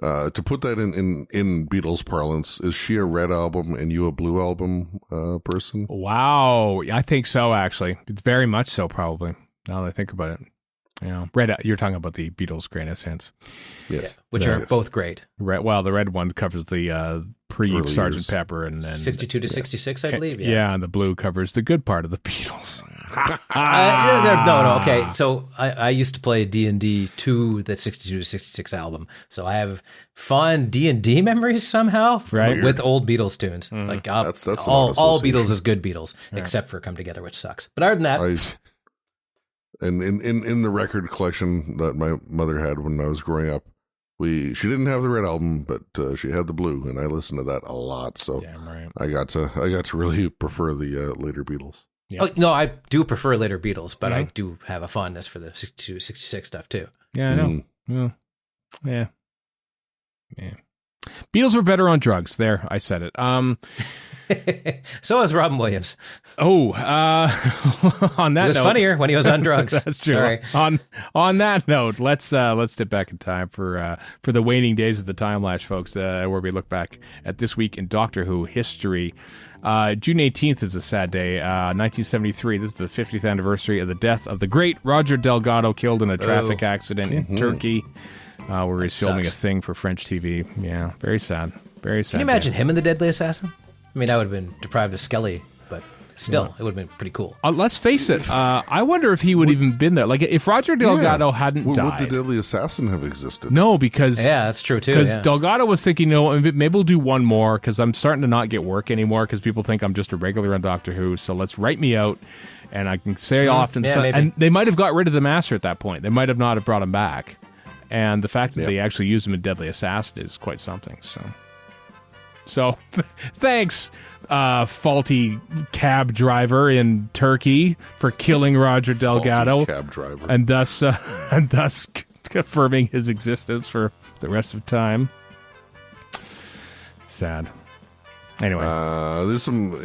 to put that in Beatles parlance, is she a Red Album and you a Blue Album person? Wow, I think so, actually. It's very much so, probably, now that I think about it. Yeah, you're talking about the Beatles' greatest hits, yes, which are both great. Well, the red one covers the pre-Sgt. Pepper and then 62 to 66, I believe. Yeah, and the blue covers the good part of the Beatles. No. Okay, so I used to play D&D to the 62 to 66 album, so I have fond D&D memories somehow, right, with old Beatles tunes. Like that's all Beatles is good Beatles, except for Come Together, which sucks. But other than that. And in the record collection that my mother had when I was growing up, she didn't have the Red Album, but she had the blue, and I listened to that a lot. So right. I got to really prefer the later Beatles. Yeah. Oh, no, I do prefer later Beatles, but I do have a fondness for the 62, 66 stuff too. Yeah, I know. Yeah. Beatles were better on drugs. There, I said it. So was Robin Williams. Oh, on that note, it was funnier when he was on drugs. That's true. Sorry. On that note, let's step back in time for the waning days of the Timelash, folks, where we look back at this week in Doctor Who history. June 18th is a sad day. 1973. This is the 50th anniversary of the death of the great Roger Delgado, killed in a traffic accident in Turkey. Where he's filming a thing for French TV. Yeah, very sad. Very sad. Can you imagine him in The Deadly Assassin? I mean, I would have been deprived of Skelly, but still, it would have been pretty cool. Let's face it. I wonder if he would even been there. Like, if Roger Delgado hadn't died. Would The Deadly Assassin have existed? No, because... Yeah, that's true, too. Because Delgado was thinking, maybe we'll do one more, because I'm starting to not get work anymore, because people think I'm just a regular on Doctor Who, so let's write me out. And I can say often, and they might have got rid of the Master at that point. They might have not have brought him back. And the fact that they actually used him in Deadly Assassin is quite something. So thanks, faulty cab driver in Turkey, for killing Roger Delgado, cab driver, and thus confirming his existence for the rest of time. Sad. Anyway, there's some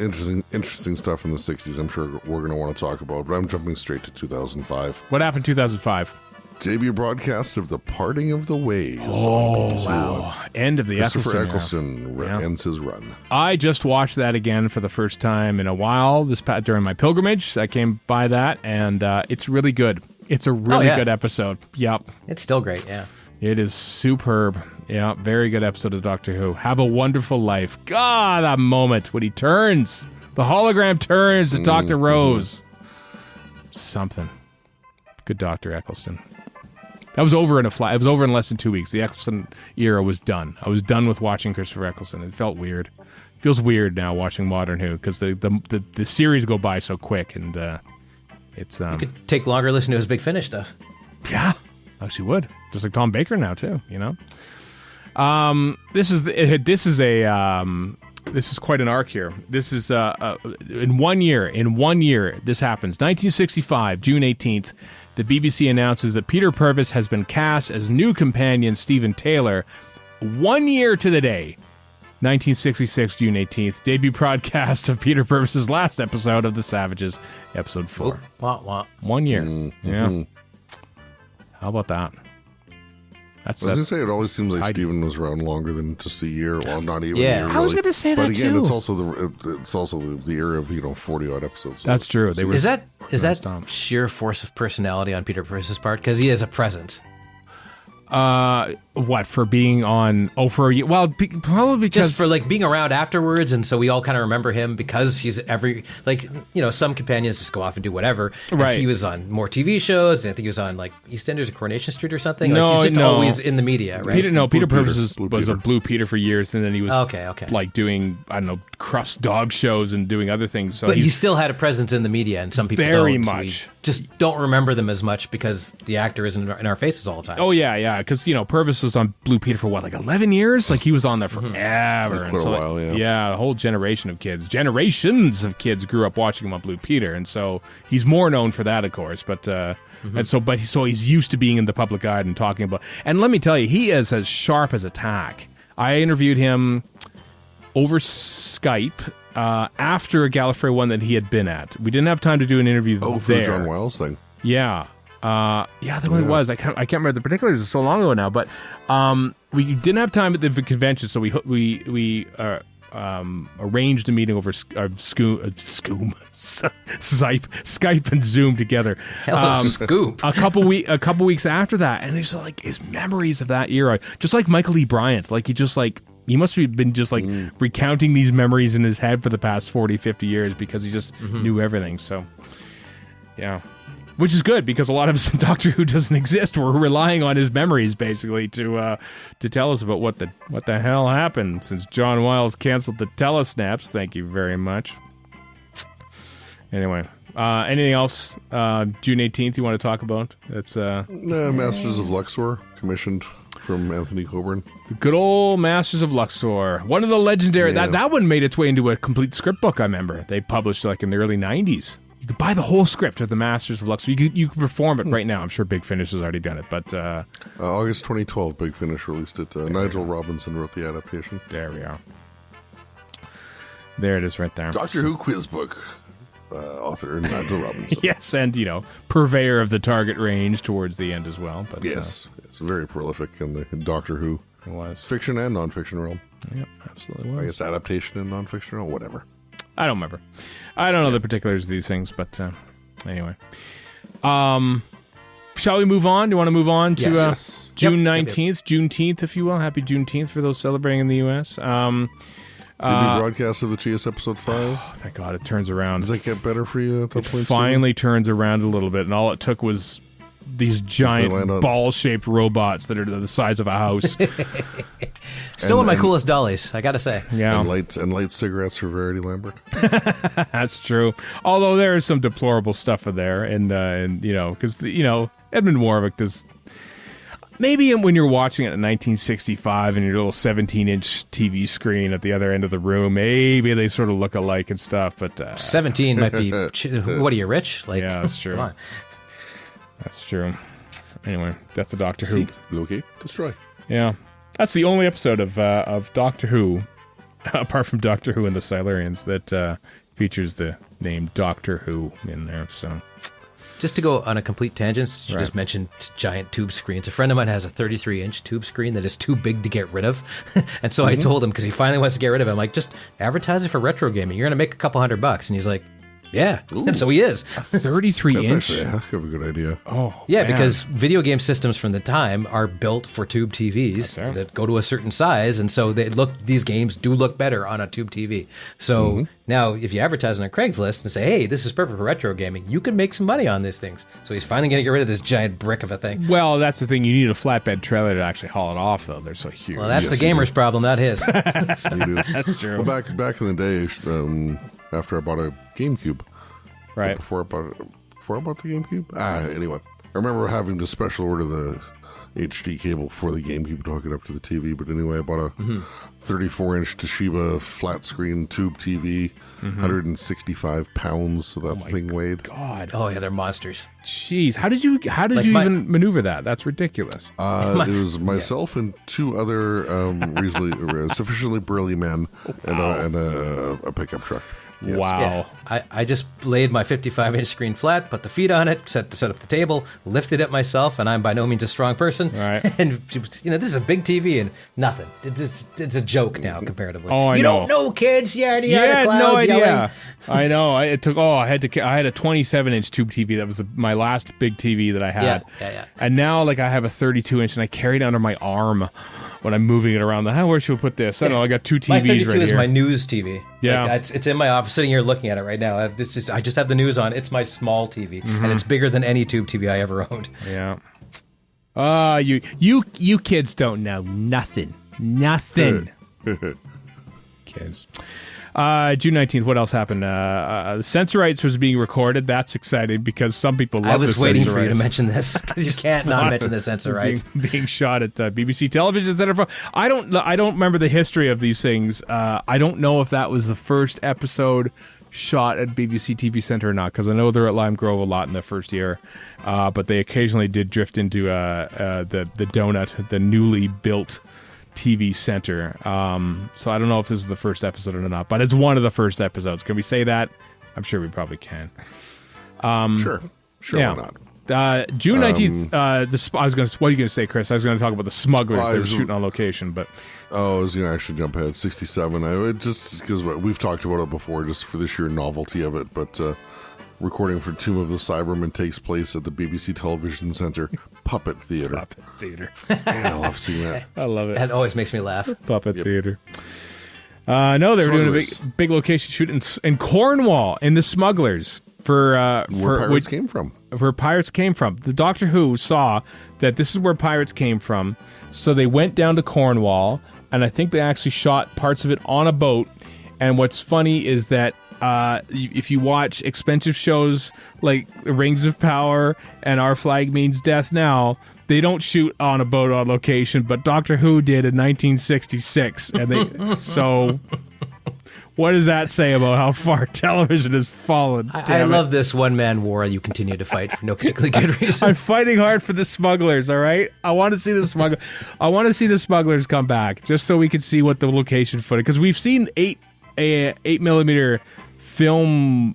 interesting stuff in the 60s I'm sure we're going to want to talk about, but I'm jumping straight to 2005. What happened in 2005? Debut broadcast of The Parting of the Ways. Oh, wow. End of the Christopher Eccleston ends his run. I just watched that again for the first time in a while during my pilgrimage. I came by that, and it's really good. It's a really good episode. Yep. It's still great, yeah. It is superb. Yeah, very good episode of Doctor Who. Have a Wonderful Life. God, that moment when he turns. The hologram turns to Dr. Rose. Something. Good Dr. Eccleston. That was over in it was over in less than 2 weeks. The Eccleston era was done. I was done with watching Christopher Eccleston. It felt weird. It feels weird now watching Modern Who because the series go by so quick, and it's you could take longer listening to his Big Finish stuff. Yeah, actually would. Just like Tom Baker now too. You know. This is quite an arc here. This is in 1 year. In 1 year, this happens. 1965, June 18th. The BBC announces that Peter Purves has been cast as new companion Stephen Taylor. 1 year to the day. 1966, June 18th. Debut broadcast of Peter Purves' last episode of The Savages, episode 4. Ooh, wah, wah. 1 year. Yeah. How about that? I was going to say, it always seems like Stephen was around longer than just a year. Well, not even a year, really. I was going to say that, but again, too. it's also the era of 40-odd episodes. That's true. They were is that sheer force of personality on Peter Purves' part? Because he is a presence. What, for being on? Oh, for a year? Well, probably because just for like being around afterwards, and so we all kind of remember him because he's some companions just go off and do whatever. Right. And he was on more TV shows, and I think he was on like EastEnders or Coronation Street or something. He's just always in the media, right? Peter Purves was a Blue Peter for years, and then he was okay. like doing Cruft's dog shows and doing other things. So but he still had a presence in the media, and some people very don't, much. So just don't remember them as much because the actor isn't in our faces all the time. Oh yeah, because Purves was on Blue Peter for what, like 11 years? Like he was on there forever. Quite a while, yeah. A whole generations of kids grew up watching him on Blue Peter, and so he's more known for that, of course. But so he's used to being in the public eye and talking about. And let me tell you, he is as sharp as a tack. I interviewed him over Skype after a Gallifrey one that he had been at. We didn't have time to do an interview there. For the John Wiles thing. Yeah. That one was. I can't remember the particulars. It's so long ago now, but we didn't have time at the convention, so we arranged a meeting over Skype and Zoom together. Scoop. A couple weeks after that, and it's like his memories of that era, just like Michael E. Bryant. Like he must have been just like recounting these memories in his head for the past 40, 50 years because he just knew everything. So, yeah. Which is good because a lot of us in Doctor Who doesn't exist. We're relying on his memories basically to tell us about what the hell happened since John Wiles canceled the telesnaps. Thank you very much. Anyway, anything else? June 18th you want to talk about? That's Masters of Luxor, commissioned from Anthony Coburn. The good old Masters of Luxor. One of the legendary that one made its way into a complete script book. I remember they published like in the early 90s. You could buy the whole script of the Masters of Luxor. You could perform it right now. I'm sure Big Finish has already done it, but August 2012, Big Finish released it. Nigel Robinson wrote the adaptation. There we are. There it is, right there. Doctor Who quiz book author Nigel Robinson. Yes, and purveyor of the target range towards the end as well. But yes, very prolific in the Doctor Who. It was fiction and nonfiction realm. Yep, absolutely was. I guess adaptation and nonfiction realm, whatever. I don't remember. I don't know the particulars of these things, but anyway. Shall we move on? Do you want to move on to June 19th, yep. Juneteenth, if you will? Happy Juneteenth for those celebrating in the U.S. Did we broadcast of the Chias episode 5? Oh, thank God, it turns around. Does it get better for you at that point? Finally turns around a little bit, and all it took was these giant ball-shaped robots that are the size of a house. Still one of my coolest dollies, I gotta say. Yeah, and light cigarettes for Verity Lambert. That's true. Although there is some deplorable stuff in there, and because Edmund Warwick does. Maybe when you're watching it in 1965 and your little 17-inch TV screen at the other end of the room, maybe they sort of look alike and stuff. But 17 might be. What are you, rich? Like, yeah, that's true. Come on. That's true. Anyway, that's the Doctor Who. Okay, destroy. Yeah, that's the only episode of Doctor Who, apart from Doctor Who and the Silurians, that features the name Doctor Who in there. So. Just to go on a complete tangent, you just mentioned giant tube screens. A friend of mine has a 33-inch tube screen that is too big to get rid of. And so I told him, because he finally wants to get rid of it, I'm like, just advertise it for retro gaming. You're going to make a couple $100. And he's like, yeah. And so he is. 33-inch? That's actually a heck of a good idea. Oh, yeah, man. because video game systems from the time are built for tube TVs that go to a certain size. And so these games do look better on a tube TV. So now if you advertise on a Craigslist and say, hey, this is perfect for retro gaming, you can make some money on these things. So he's finally going to get rid of this giant brick of a thing. Well, that's the thing. You need a flatbed trailer to actually haul it off, though. They're so huge. Well, that's the gamer's problem, not his. You do. That's true. Well, back in the day, after I bought a GameCube, right before I bought the GameCube. Anyway, I remember having to special order the HD cable for the GameCube to hook it up to the TV. But anyway, I bought a 34-inch Toshiba flat screen tube TV, 165 pounds. So that thing weighed. God. Oh yeah, they're monsters. Jeez, how did you even maneuver that? That's ridiculous. It was myself and two other reasonably sufficiently burly men and a pickup truck. Yes. Wow. Yeah. I just laid my 55-inch screen flat, put the feet on it, set up the table, lifted it myself, and I'm by no means a strong person. Right. And, this is a big TV and nothing. It's a joke now, comparatively. Oh, I know. You don't know, kids. Yada, you yada, had clouds, no idea. Yelling. I know. I had a 27-inch tube TV. That was my last big TV that I had. Yeah. And now, I have a 32-inch, and I carry it under my arm when I'm moving it around. Where should we put this? I don't know. I got two TVs right here. My 32 is my news TV. Yeah. It's in my office, sitting here looking at it right now. I just have the news on. It's my small TV, and it's bigger than any tube TV I ever owned. Yeah. You kids don't know nothing. Kids. June 19th, what else happened? The Censorites was being recorded. That's exciting because some people love the I was waiting for you to Censorites. mention this because you can't not mention the Censorites. Being shot at BBC Television Center. I don't remember the history of these things. I don't know if that was the first episode shot at BBC TV Centre or not, because I know they're at Lime Grove a lot in the first year, but they occasionally did drift into the Donut, the newly built TV center. So I don't know if this is the first episode or not, but it's one of the first episodes. Can we say that? I'm sure we probably can. Sure, yeah. Why not? June 19th. What are you going to say, Chris? I was going to talk about the smugglers that were shooting on location, but I was going to actually jump ahead. 67. Just because we've talked about it before, just for the sheer novelty of it. But recording for Tomb of the Cybermen takes place at the BBC Television Centre Puppet Theatre. Man, I love seeing that. I love it. That always makes me laugh. Puppet Theatre. No, they were doing a big location shoot in Cornwall in the Smugglers where pirates came from. Where pirates came from. The Doctor Who saw that this is where pirates came from, so they went down to Cornwall, and I think they actually shot parts of it on a boat. And what's funny is that if you watch expensive shows like Rings of Power and Our Flag Means Death Now, they don't shoot on a boat on location, but Doctor Who did in 1966. And so what does that say about how far television has fallen? I love this one-man war you continue to fight for no particularly good reason. I'm fighting hard for the smugglers, all right? I want to see the smugglers come back, just so we can see what the location footage, because we've seen 8mm film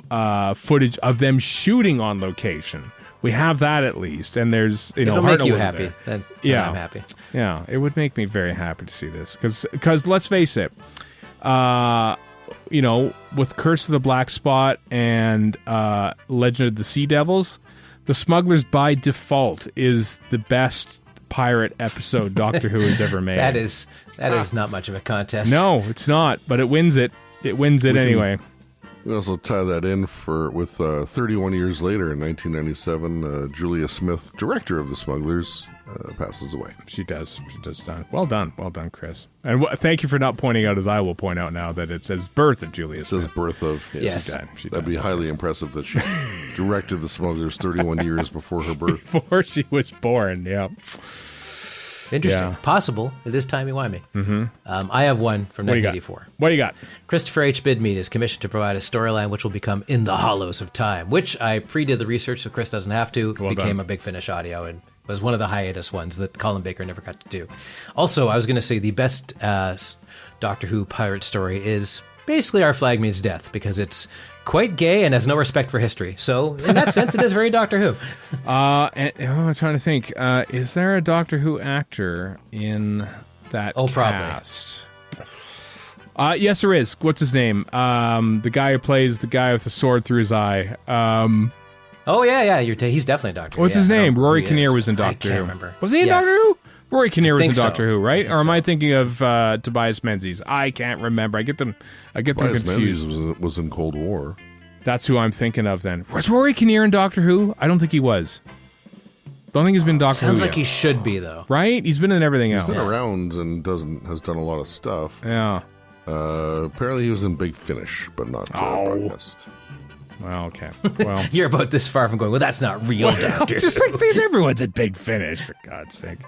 footage of them shooting on location. We have that at least, and there's it'll make you happy. Then yeah, I'm happy. Yeah, it would make me very happy to see this because let's face it, with Curse of the Black Spot and Legend of the Sea Devils, the Smugglers by default is the best pirate episode Doctor Who has ever made. That is not much of a contest. No, it's not, but it wins it. It wins it anyway. We also tie that in with 31 years later in 1997, Julia Smith, director of The Smugglers, passes away. She does. She does done. Well done, Chris. And thank you for not pointing out, as I will point out now, that it says birth of Julia Smith. It says birth of. Yes. That'd be highly impressive that she directed The Smugglers 31 years before her birth. Before she was born, yeah. Interesting. Yeah. Possible. It is timey-wimey. Mm-hmm. I have one from 1984. What do you got? Christopher H. Bidmead is commissioned to provide a storyline which will become In the Hollows of Time, which I pre-did the research so Chris doesn't have to. Well became a Big Finish audio and was one of the hiatus ones that Colin Baker never got to do. Also, I was going to say the best Doctor Who pirate story is basically Our Flag Means Death, because it's quite gay and has no respect for history. So, in that sense, it is very Doctor Who. I'm trying to think. Is there a Doctor Who actor in that cast? Probably. Yes, there is. What's his name? The guy who plays the guy with the sword through his eye. Oh, yeah. He's definitely a Doctor Who. What's his name? Rory Kinnear was in Doctor Who. I can't remember. Was he in Doctor Who? Rory Kinnear was in Doctor Who, right? Or am I thinking of Tobias Menzies? I can't remember. I get them confused. Menzies was in Cold War. That's who I'm thinking of then. Was Rory Kinnear in Doctor Who? I don't think he was. Don't think he's been Doctor Who Sounds like he should be, though. Right? He's been in everything else. He's been around and has done a lot of stuff. Yeah. Apparently he was in Big Finish, but not broadcast. Well, okay. Well, you're about this far from going, well, that's not real Doctor Who. Just like everyone's at Big Finish, for God's sake.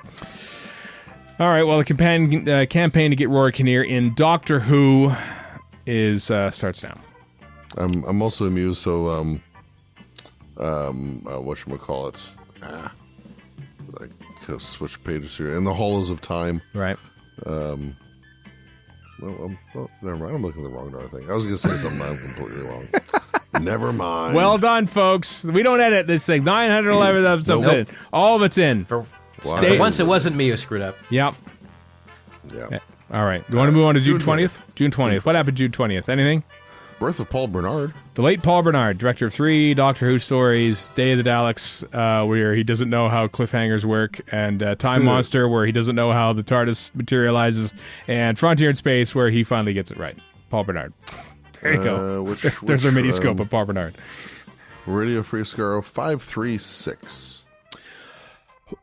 All right, well, the campaign to get Rory Kinnear in Doctor Who starts now. I'm also amused, so, whatchamacallit? I switch pages here. In the Hollows of Time. Right. Well, never mind. I'm looking at the wrong darn thing. I was going to say something I'm completely wrong. Never mind. Well done, folks. We don't edit this thing. 911 episodes in. All of it's in. For once, it wasn't me who screwed up. Yep. Yeah. All right. You want to move on to June 20th? June 20th. What happened June 20th? Anything? Birth of Paul Bernard. The late Paul Bernard, director of 3 Doctor Who stories, Day of the Daleks, where he doesn't know how cliffhangers work, and Time Monster, where he doesn't know how the TARDIS materializes, and Frontier in Space, where he finally gets it right. Paul Bernard. There you go. There's our mini-scope of Paul Bernard. Radio Free Skaro 536.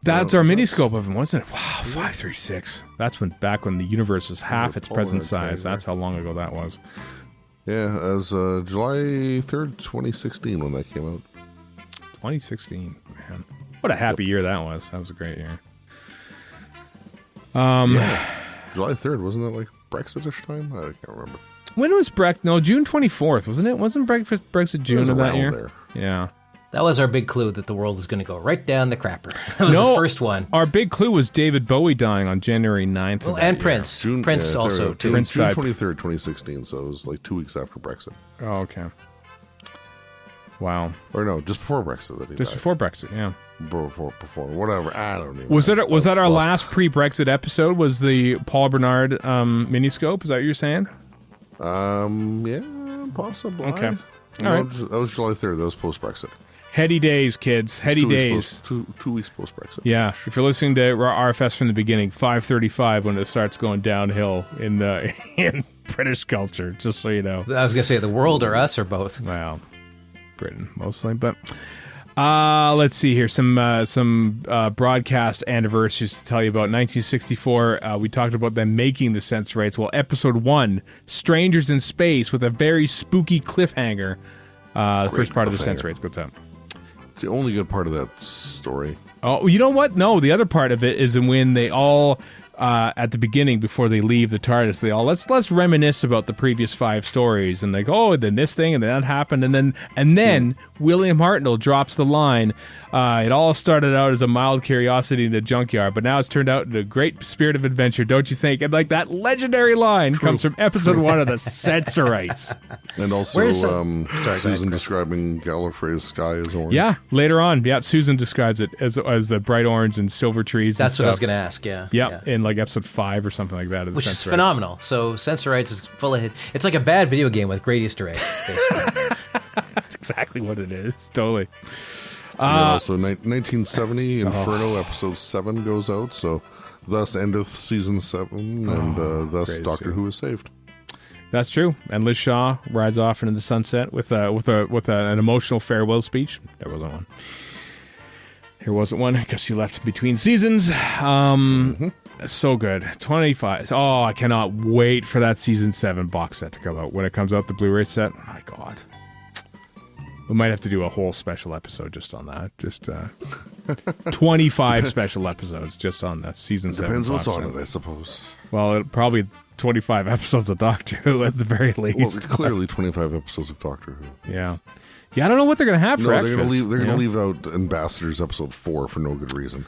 That's our mini-scope of him, wasn't it? Wow, 536. That's back when the universe was half its present size. That's how long ago that was. Yeah, it was July 3rd, 2016 when that came out. 2016, man. What a happy year that was. That was a great year. July 3rd, wasn't that like Brexit-ish time? I can't remember. When was Brexit? No, June 24th, wasn't it? Wasn't Brexit June of that year? There. Yeah. That was our big clue that the world is going to go right down the crapper. That was the first one. Our big clue was David Bowie dying on January 9th. Well, and Prince. Prince also, too. June 23rd, 2016, so it was like 2 weeks after Brexit. Oh, okay. Wow. Or no, just before Brexit that he died. Before Brexit, yeah. Before, whatever. I don't even know. Was that our last pre-Brexit episode? Was the Paul Bernard miniscope? Is that what you're saying? Yeah, possibly. Okay. All right. That was July 3rd. That was post-Brexit. Heady days, kids. Heady days. 2 weeks post-Brexit. Yeah. If you're listening to RFS from the beginning, 5:35 when it starts going downhill in British culture, just so you know. I was going to say the world or us or both. Well, Britain mostly, but let's see here. Some broadcast anniversaries to tell you about. 1964, we talked about them making the Sensorites. Well, episode 1, Strangers in Space, with a very spooky cliffhanger. The first part of the Sensorites goes out. It's the only good part of that story. Oh, you know what? No, the other part of it is when they all, at the beginning, before they leave the TARDIS, they all let's reminisce about the previous 5 stories, and they go, oh, then this thing, and then that happened, and then William Hartnell drops the line. It all started out as a mild curiosity in a junkyard, but now it's turned out into a great spirit of adventure, don't you think? And like that legendary line comes from episode 1 of the Sensorites. And also, Susan describing Gallifrey's sky as orange. Yeah, later on. Yeah, Susan describes it as the bright orange and silver trees. That's what I was going to ask, yeah. Yeah, in like episode 5 or something like that. Which is phenomenal. So Sensorites is full of hits. It's like a bad video game with great Easter eggs, basically. That's exactly what it is. Totally. And then also 1970, Inferno episode 7 goes out, so thus endeth season 7, and thus Doctor Who is saved. That's true. And Liz Shaw rides off into the sunset with an emotional farewell speech. There wasn't one. There wasn't one because she left between seasons. So good. 25. Oh, I cannot wait for that season 7 box set to come out. When it comes out, the Blu-ray set. My God. We might have to do a whole special episode just on that. Just 25 special episodes just on the season 7 Depends box what's on set. it, I suppose. Well, probably 25 episodes of Doctor Who at the very least. Well, clearly 25 episodes of Doctor Who. Yeah. Yeah, I don't know what they're going to have for extras. They're going to leave out Ambassadors episode 4 for no good reason.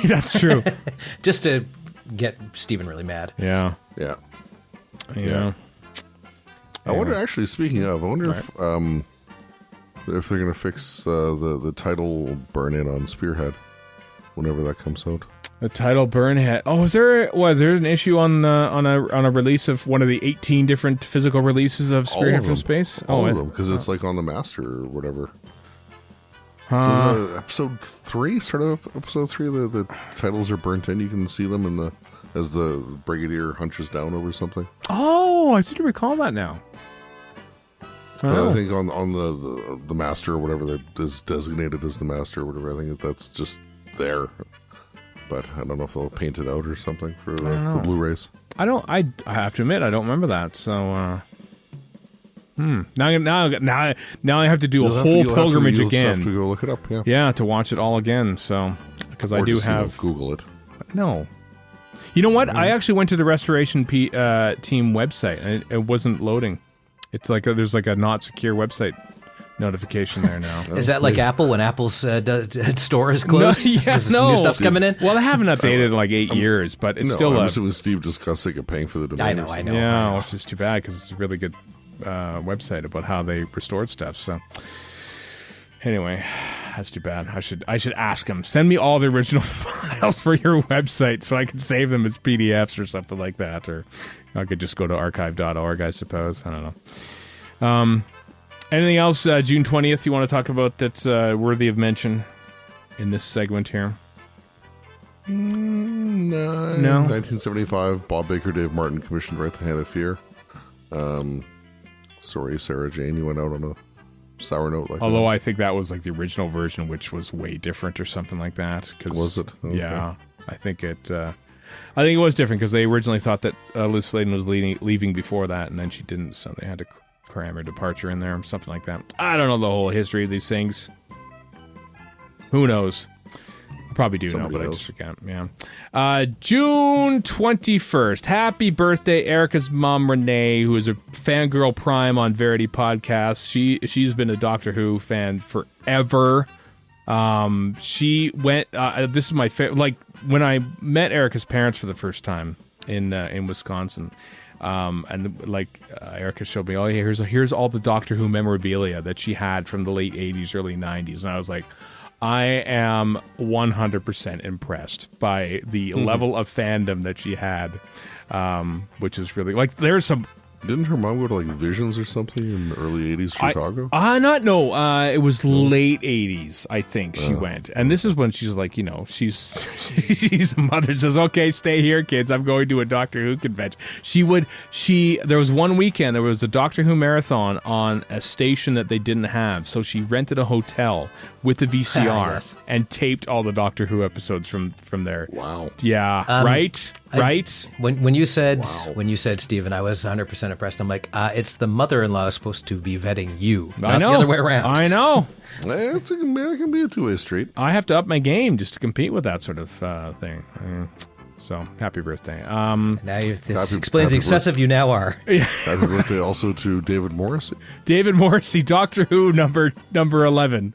That's true. Just to get Stephen really mad. Yeah. Yeah. I wonder, actually, speaking of, I wonder if they're going to fix the title burn-in on Spearhead whenever that comes out. The title burn-in. Oh, is there an issue on a release of one of the 18 different physical releases of Spearhead from Space? All of them, because it's like on the Master or whatever. Does episode 3 start of episode 3? The titles are burnt in. You can see them as the Brigadier hunches down over something. Oh, I seem to recall that now. I think on the Master or whatever that is designated as the Master or whatever, I think that's just there. But I don't know if they'll paint it out or something for the Blu-rays. I have to admit, I don't remember that. So, now I have to do a whole pilgrimage again. Have to go look it up. Yeah, to watch it all again. So, because I do have Google it. No, you know what? I actually went to the restoration team website and it wasn't loading. It's like there's like a not secure website notification there now. Is that like Apple when Apple's store is closed? No, new stuff's coming in? Well, I haven't updated in like 8 years, but it's still... I'm assuming Steve just got sick of paying for the domain. I know. Yeah, which is too bad because it's a really good website about how they restored stuff. So anyway, that's too bad. I should ask them. Send me all the original files for your website so I can save them as PDFs or something like that. Or I could just go to archive.org, I suppose. I don't know. Anything else, June 20th, you want to talk about that's worthy of mention in this segment here? No. 1975, Bob Baker, Dave Martin commissioned Right the Hand of Fear. Sorry, Sarah Jane, you went out on a sour note like Although that. I think that was like the original version, which was way different or something like that. Was it? Okay. Yeah, I think it was different because they originally thought that Liz Sladen was leaving before that, and then she didn't, so they had to cram her departure in there or something like that. I don't know the whole history of these things. Who knows? I probably do know, but I just forget. Yeah. June 21st. Happy birthday, Erica's mom, Renee, who is a fangirl prime on Verity Podcast. She's been a Doctor Who fan forever. She went. This is my favorite. Like when I met Erica's parents for the first time in Wisconsin. And like Erica showed me, here's all the Doctor Who memorabilia that she had from the late 80s, early 90s. And I was like, I am 100% impressed by the level of fandom that she had, which is really, like, there's some... Didn't her mom go to like Visions or something in the early 80s Chicago? It was late 80s, I think she went. And this is when she's like, she's a mother, says, okay, stay here, kids. I'm going to a Doctor Who convention. There was one weekend, there was a Doctor Who marathon on a station that they didn't have. So she rented a hotel with a VCR yes. and taped all the Doctor Who episodes from there. Wow. Yeah, right? When you said Stephen, I was 100% impressed. I'm like, it's the mother-in-law who's supposed to be vetting you, not the other way around. I know. It can be a two-way street. I have to up my game just to compete with that sort of thing. So, happy birthday. Now this explains the excessive you now are. Happy birthday also to David Morrissey. David Morrissey, Doctor Who number 11.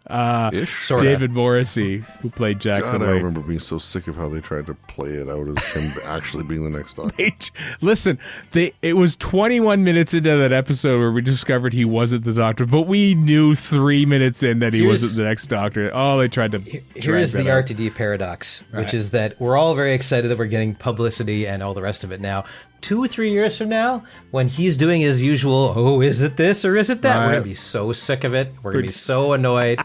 Ish? Sorta. David Morrissey, who played Jackson. God, I remember being so sick of how they tried to play it out as him actually being the next Doctor. Listen, it was 21 minutes into that episode where we discovered he wasn't the Doctor, but we knew 3 minutes in that he wasn't the next Doctor. Oh, they tried to Here's the RTD paradox, which is that we're all very excited that we're getting publicity and all the rest of it now. 2 or 3 years from now, when he's doing his usual, is it this or is it that? We're going to be so sick of it. We're going to be so annoyed.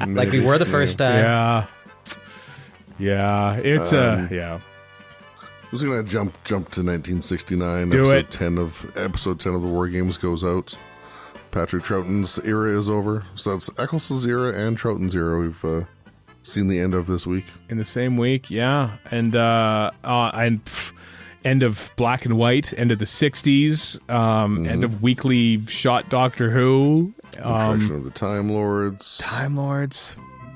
Like we were the first time. Yeah. It's, yeah. was going to jump to 1969. Do episode it. 10 of the War Games goes out. Patrick Troughton's era is over. So that's Eccleston's era and Troughton's era. We've seen the end of this week. In the same week, yeah. And end of Black and White, end of the 60s, end of weekly shot Doctor Who. Introduction of the Time Lords.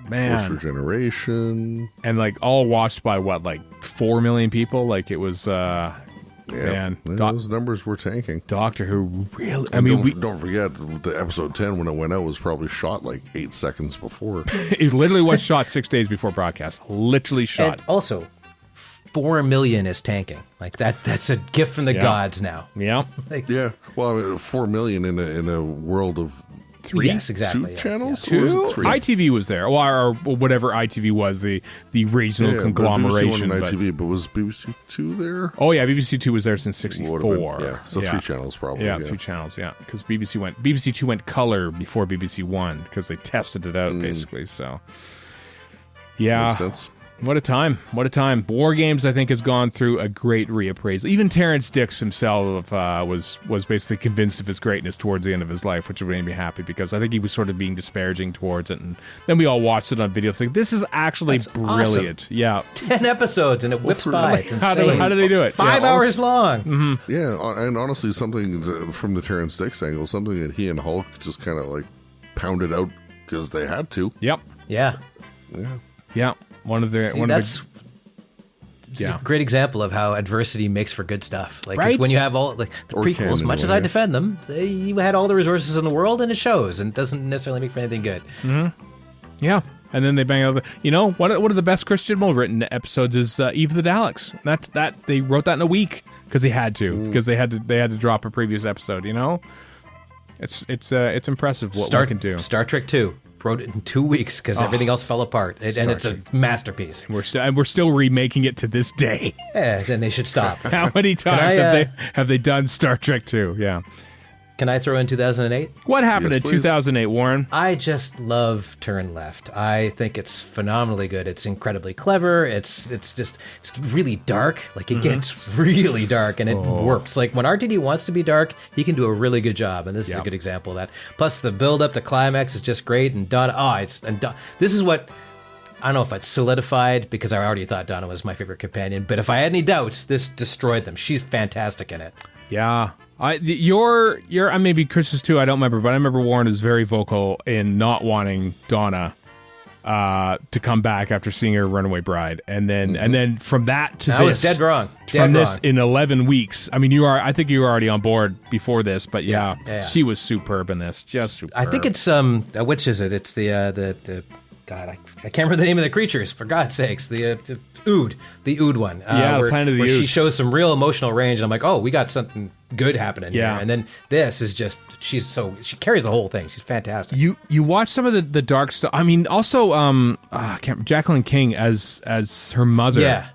Man. Force Regeneration. And like all watched by what, like 4 million people? Like it was, man. Those numbers were tanking. Doctor Who really, don't forget, the episode 10 when it went out was probably shot like 8 seconds before. It literally was shot 6 days before broadcast. Literally shot. And also, 4 million is tanking. Like that's a gift from the gods now. Yeah. Yeah. Well, 4 million in a world of 3? Yes, exactly. 2 channels? Yeah. 2? Or was it 3? ITV was there, or whatever ITV was, the regional conglomeration. BBC ITV, but was BBC 2 there? Oh yeah, BBC 2 was there since '64. Yeah, so 3 channels probably. Yeah, 3 channels. Yeah, because BBC 2 went color before BBC 1 because they tested it out basically. So yeah, makes sense. What a time. What a time. War Games, I think, has gone through a great reappraisal. Even Terrence Dicks himself was basically convinced of his greatness towards the end of his life, which made me happy because I think he was sort of being disparaging towards it. And then we all watched it on video. It's like, this is actually brilliant. Awesome. Yeah. 10 episodes and it whips by. It's How insane. do they do it? 5 hours long. Mm-hmm. Yeah, and honestly, something from the Terrence Dicks angle, something that he and Hulk just kind of like pounded out because they had to. Yep. Yeah. Yeah. That's a great example of how adversity makes for good stuff. Like right? It's when you have all like the prequels, as much as I defend them, you had all the resources in the world and it shows, and it doesn't necessarily make for anything good. Mm-hmm. Yeah. And then they bang out one of the best Chris Chibnall written episodes is Eve of the Daleks. That they wrote that in a week because they had to because they had to drop a previous episode. It's impressive what we can do. Star Trek 2. Wrote it in 2 weeks because everything else fell apart, and it's a masterpiece. We're still remaking it to this day. Yeah, then they should stop. How many times have they done Star Trek 2? Yeah. Can I throw in 2008? What happened in 2008, Warren? I just love Turn Left. I think it's phenomenally good. It's incredibly clever. It's really dark. Like it gets really dark, and it works. Like when RTD wants to be dark, he can do a really good job, and this is a good example of that. Plus, the build up to climax is just great. And Donna, this is what. I don't know if it's solidified because I already thought Donna was my favorite companion, but if I had any doubts, this destroyed them. She's fantastic in it. Yeah. Your maybe Chris's too, I don't remember, but I remember Warren is very vocal in not wanting Donna to come back after seeing her Runaway Bride. And then from that to this. I was dead wrong. This in 11 weeks. I mean, I think you were already on board before this, but yeah. She was superb in this. Just superb. I think it's which is it? It's the God, I can't remember the name of the creatures, for God's sakes. The Ood one. The Planet of the Ood. She shows some real emotional range, and I'm like, oh, we got something good happening here. And then this is just, she carries the whole thing. She's fantastic. You watch some of the dark stuff. I mean, also, Jacqueline King as her mother. Yeah.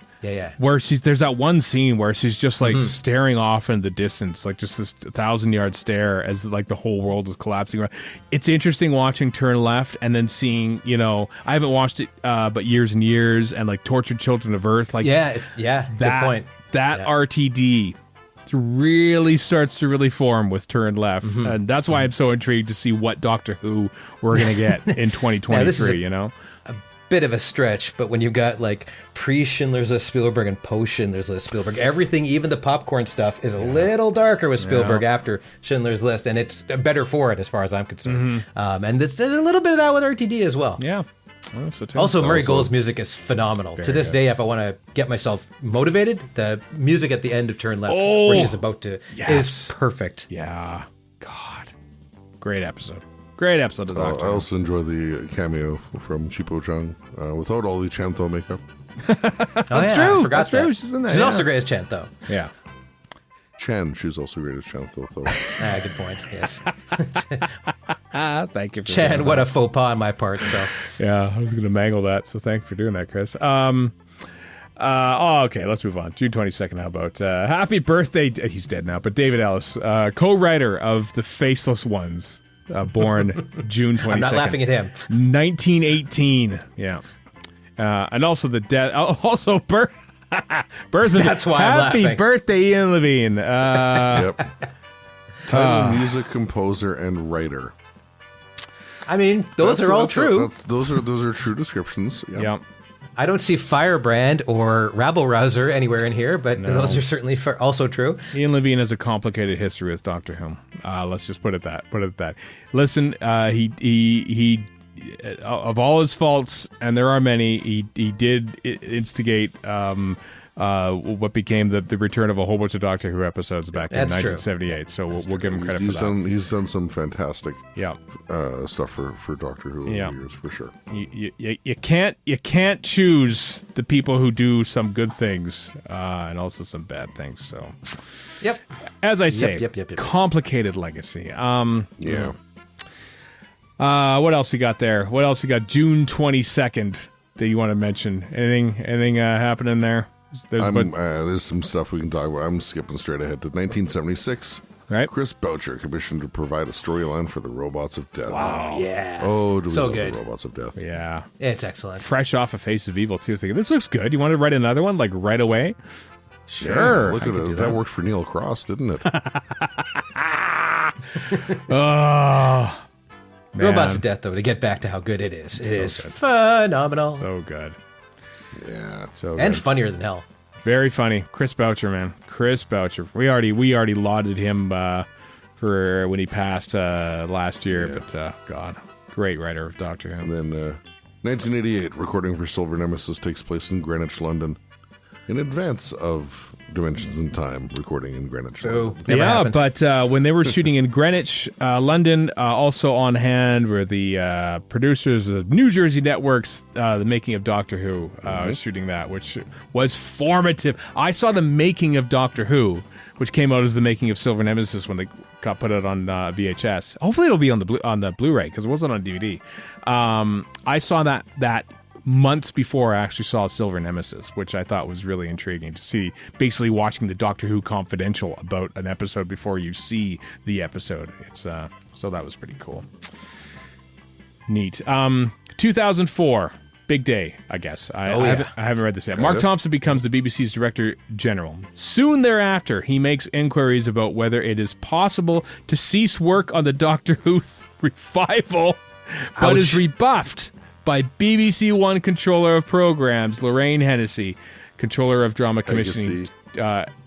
Where there's that one scene where she's just like staring off in the distance, like just this 1,000-yard stare as like the whole world is collapsing. It's interesting watching Turn Left and then seeing, I haven't watched it, but years and years, and like Tortured Children of Earth. Like good point. That RTD really starts to really form with Turn Left, and that's why I'm so intrigued to see what Doctor Who we're gonna get in 2023. Bit of a stretch, but when you've got like pre-Schindler's List Spielberg and post-Schindler's List Spielberg, everything, even the popcorn stuff, is a little darker with Spielberg after Schindler's List, and it's better for it as far as I'm concerned. And there's a little bit of that with RTD as well. Yeah. Also, Murray Gold's music is phenomenal. To this day, if I want to get myself motivated, the music at the end of Turn Left, where she's about to, is perfect. Yeah. God. Great episode. Great episode of Doctor. I also enjoy the cameo from Chipo Chung without all the Chantho makeup. That's true. I forgot that. She's in there. She's also great as Chantho. Yeah. Chen, she's also great as Chantho, though. Good point. Yes. Thank you for Chen, what a faux pas on my part, though. Yeah, I was going to mangle that, so thank you for doing that, Chris. Okay, let's move on. June 22nd, how about happy birthday, he's dead now, but David Ellis, co-writer of The Faceless Ones. Born June 22nd. I'm not laughing at him. 1918. Yeah. And also the death. Also, That's why I'm laughing. Happy birthday, Ian Levine. Yep. Title, music composer, and writer. I mean, those are all true. Those are true descriptions. Yep. I don't see Firebrand or Rabble-Rouser anywhere in here, but those are certainly also true. Ian Levine has a complicated history with Doctor Who. Let's just put it at that. Listen, he of all his faults, and there are many, he did instigate what became the return of a whole bunch of Doctor Who episodes back in 1978. So we'll give him credit for that. He's done some fantastic stuff for Doctor Who over the years, for sure. You can't choose the people who do some good things and also some bad things. So, as I say, complicated legacy. What else you got there? What else you got? June 22nd that you want to mention? Anything happening there? There's some stuff we can talk about. I'm skipping straight ahead to 1976. Right. Chris Boucher commissioned to provide a storyline for the Robots of Death. Wow, yeah. Oh, do we love the Robots of Death? Yeah. It's excellent. Fresh off a Face of Evil, too. Thinking, this looks good. You want to write another one, like, right away? Sure. Yeah, look at it. That worked for Neil Cross, didn't it? Oh, man. Robots of Death, though, to get back to how good it is. It is phenomenal. So good. Yeah. So and good. funnier than hell. Very funny. Chris Boucher, man. Chris Boucher. We already lauded him for when he passed last year, but God, great writer of Doctor Who. And then 1988, recording for Silver Nemesis takes place in Greenwich, London, in advance of Dimensions in Time recording in Greenwich. Yeah, but when they were shooting in Greenwich, London, also on hand were the producers of New Jersey Network's The Making of Doctor Who, shooting that, which was formative. I saw The Making of Doctor Who, which came out as The Making of Silver Nemesis when they got put out on VHS. Hopefully it'll be on the Blu-ray, because it wasn't on DVD. I saw that months before I actually saw Silver Nemesis, which I thought was really intriguing to see, basically watching the Doctor Who Confidential about an episode before you see the episode. It's so that was pretty cool. Neat. 2004, big day, I guess. I haven't read this yet. Mark Thompson becomes the BBC's Director General. Soon thereafter, he makes inquiries about whether it is possible to cease work on the Doctor Who revival, but is rebuffed by BBC One Controller of Programs, Lorraine Hennessy, Controller of Drama Commissioning,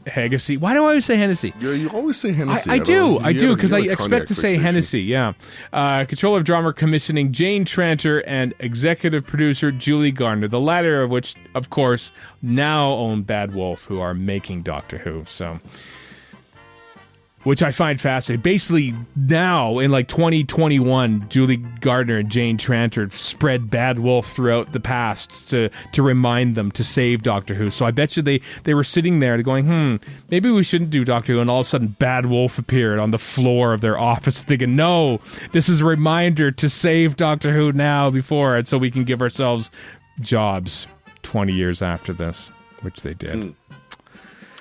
Hennessy. Why do I always say Hennessy? Yeah, you always say Hennessy. I do, because I expect to say Hennessy, yeah. Controller of Drama Commissioning, Jane Tranter, and Executive Producer, Julie Gardner, the latter of which, of course, now own Bad Wolf, who are making Doctor Who, so... Which I find fascinating. Basically, now, in like 2021, Julie Gardner and Jane Tranter spread Bad Wolf throughout the past to remind them to save Doctor Who. So I bet you they were sitting there going, maybe we shouldn't do Doctor Who. And all of a sudden, Bad Wolf appeared on the floor of their office thinking, no, this is a reminder to save Doctor Who now before, and so we can give ourselves jobs 20 years after this, which they did.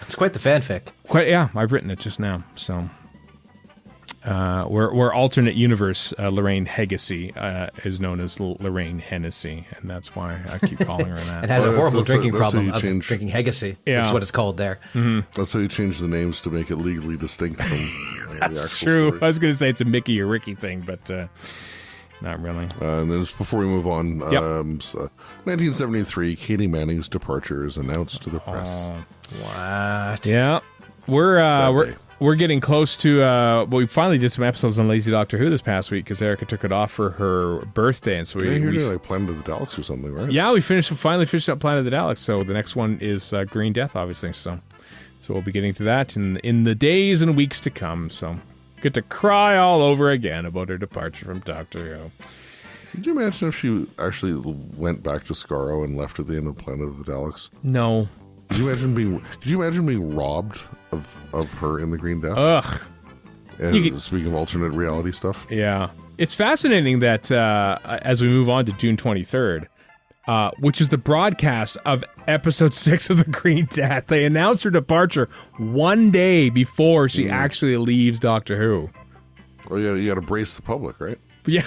It's quite the fanfic. I've written it just now. So, we're alternate universe. Lorraine Hennessy is known as Lorraine Hennessy, and that's why I keep calling her that. It has a horrible drinking problem of drinking Hennessy. Yeah. That's what it's called there. Mm-hmm. That's how you change the names to make it legally distinct from that's the actual true. story. I was going to say it's a Mickey or Ricky thing, but not really. And then before we move on, 1973, Katie Manning's departure is announced to the press. What? Yeah, we're getting close to. We finally did some episodes on Lazy Doctor Who this past week because Erica took it off for her birthday, and so we doing like Planet of the Daleks or something, right? Yeah, we finally finished up Planet of the Daleks. So the next one is Green Death, obviously. So we'll be getting to that in the days and weeks to come. So get to cry all over again about her departure from Doctor Who. Could you imagine if she actually went back to Skaro and left at the end of Planet of the Daleks? No. Could you imagine being robbed of her in the Green Death? Ugh. And speaking of alternate reality stuff. Yeah. It's fascinating that as we move on to June 23rd, which is the broadcast of episode 6 of the Green Death, they announced her departure one day before she actually leaves Doctor Who. Well, you got to brace the public, right? Yeah,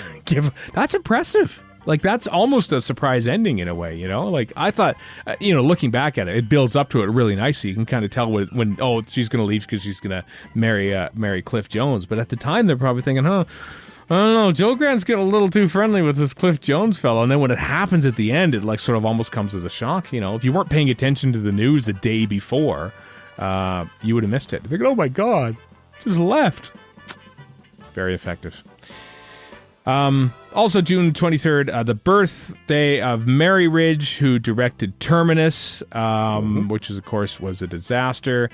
that's impressive. Like, that's almost a surprise ending in a way, you know? Like, I thought, looking back at it, it builds up to it really nicely. You can kind of tell when she's going to leave because she's going to marry Cliff Jones. But at the time, they're probably thinking, I don't know, Joe Grant's getting a little too friendly with this Cliff Jones fellow. And then when it happens at the end, it like sort of almost comes as a shock, you know? If you weren't paying attention to the news the day before, you would have missed it. You're thinking, oh my God, just left. Very effective. Also, June 23rd, the birthday of Mary Ridge, who directed Terminus, which, of course, was a disaster.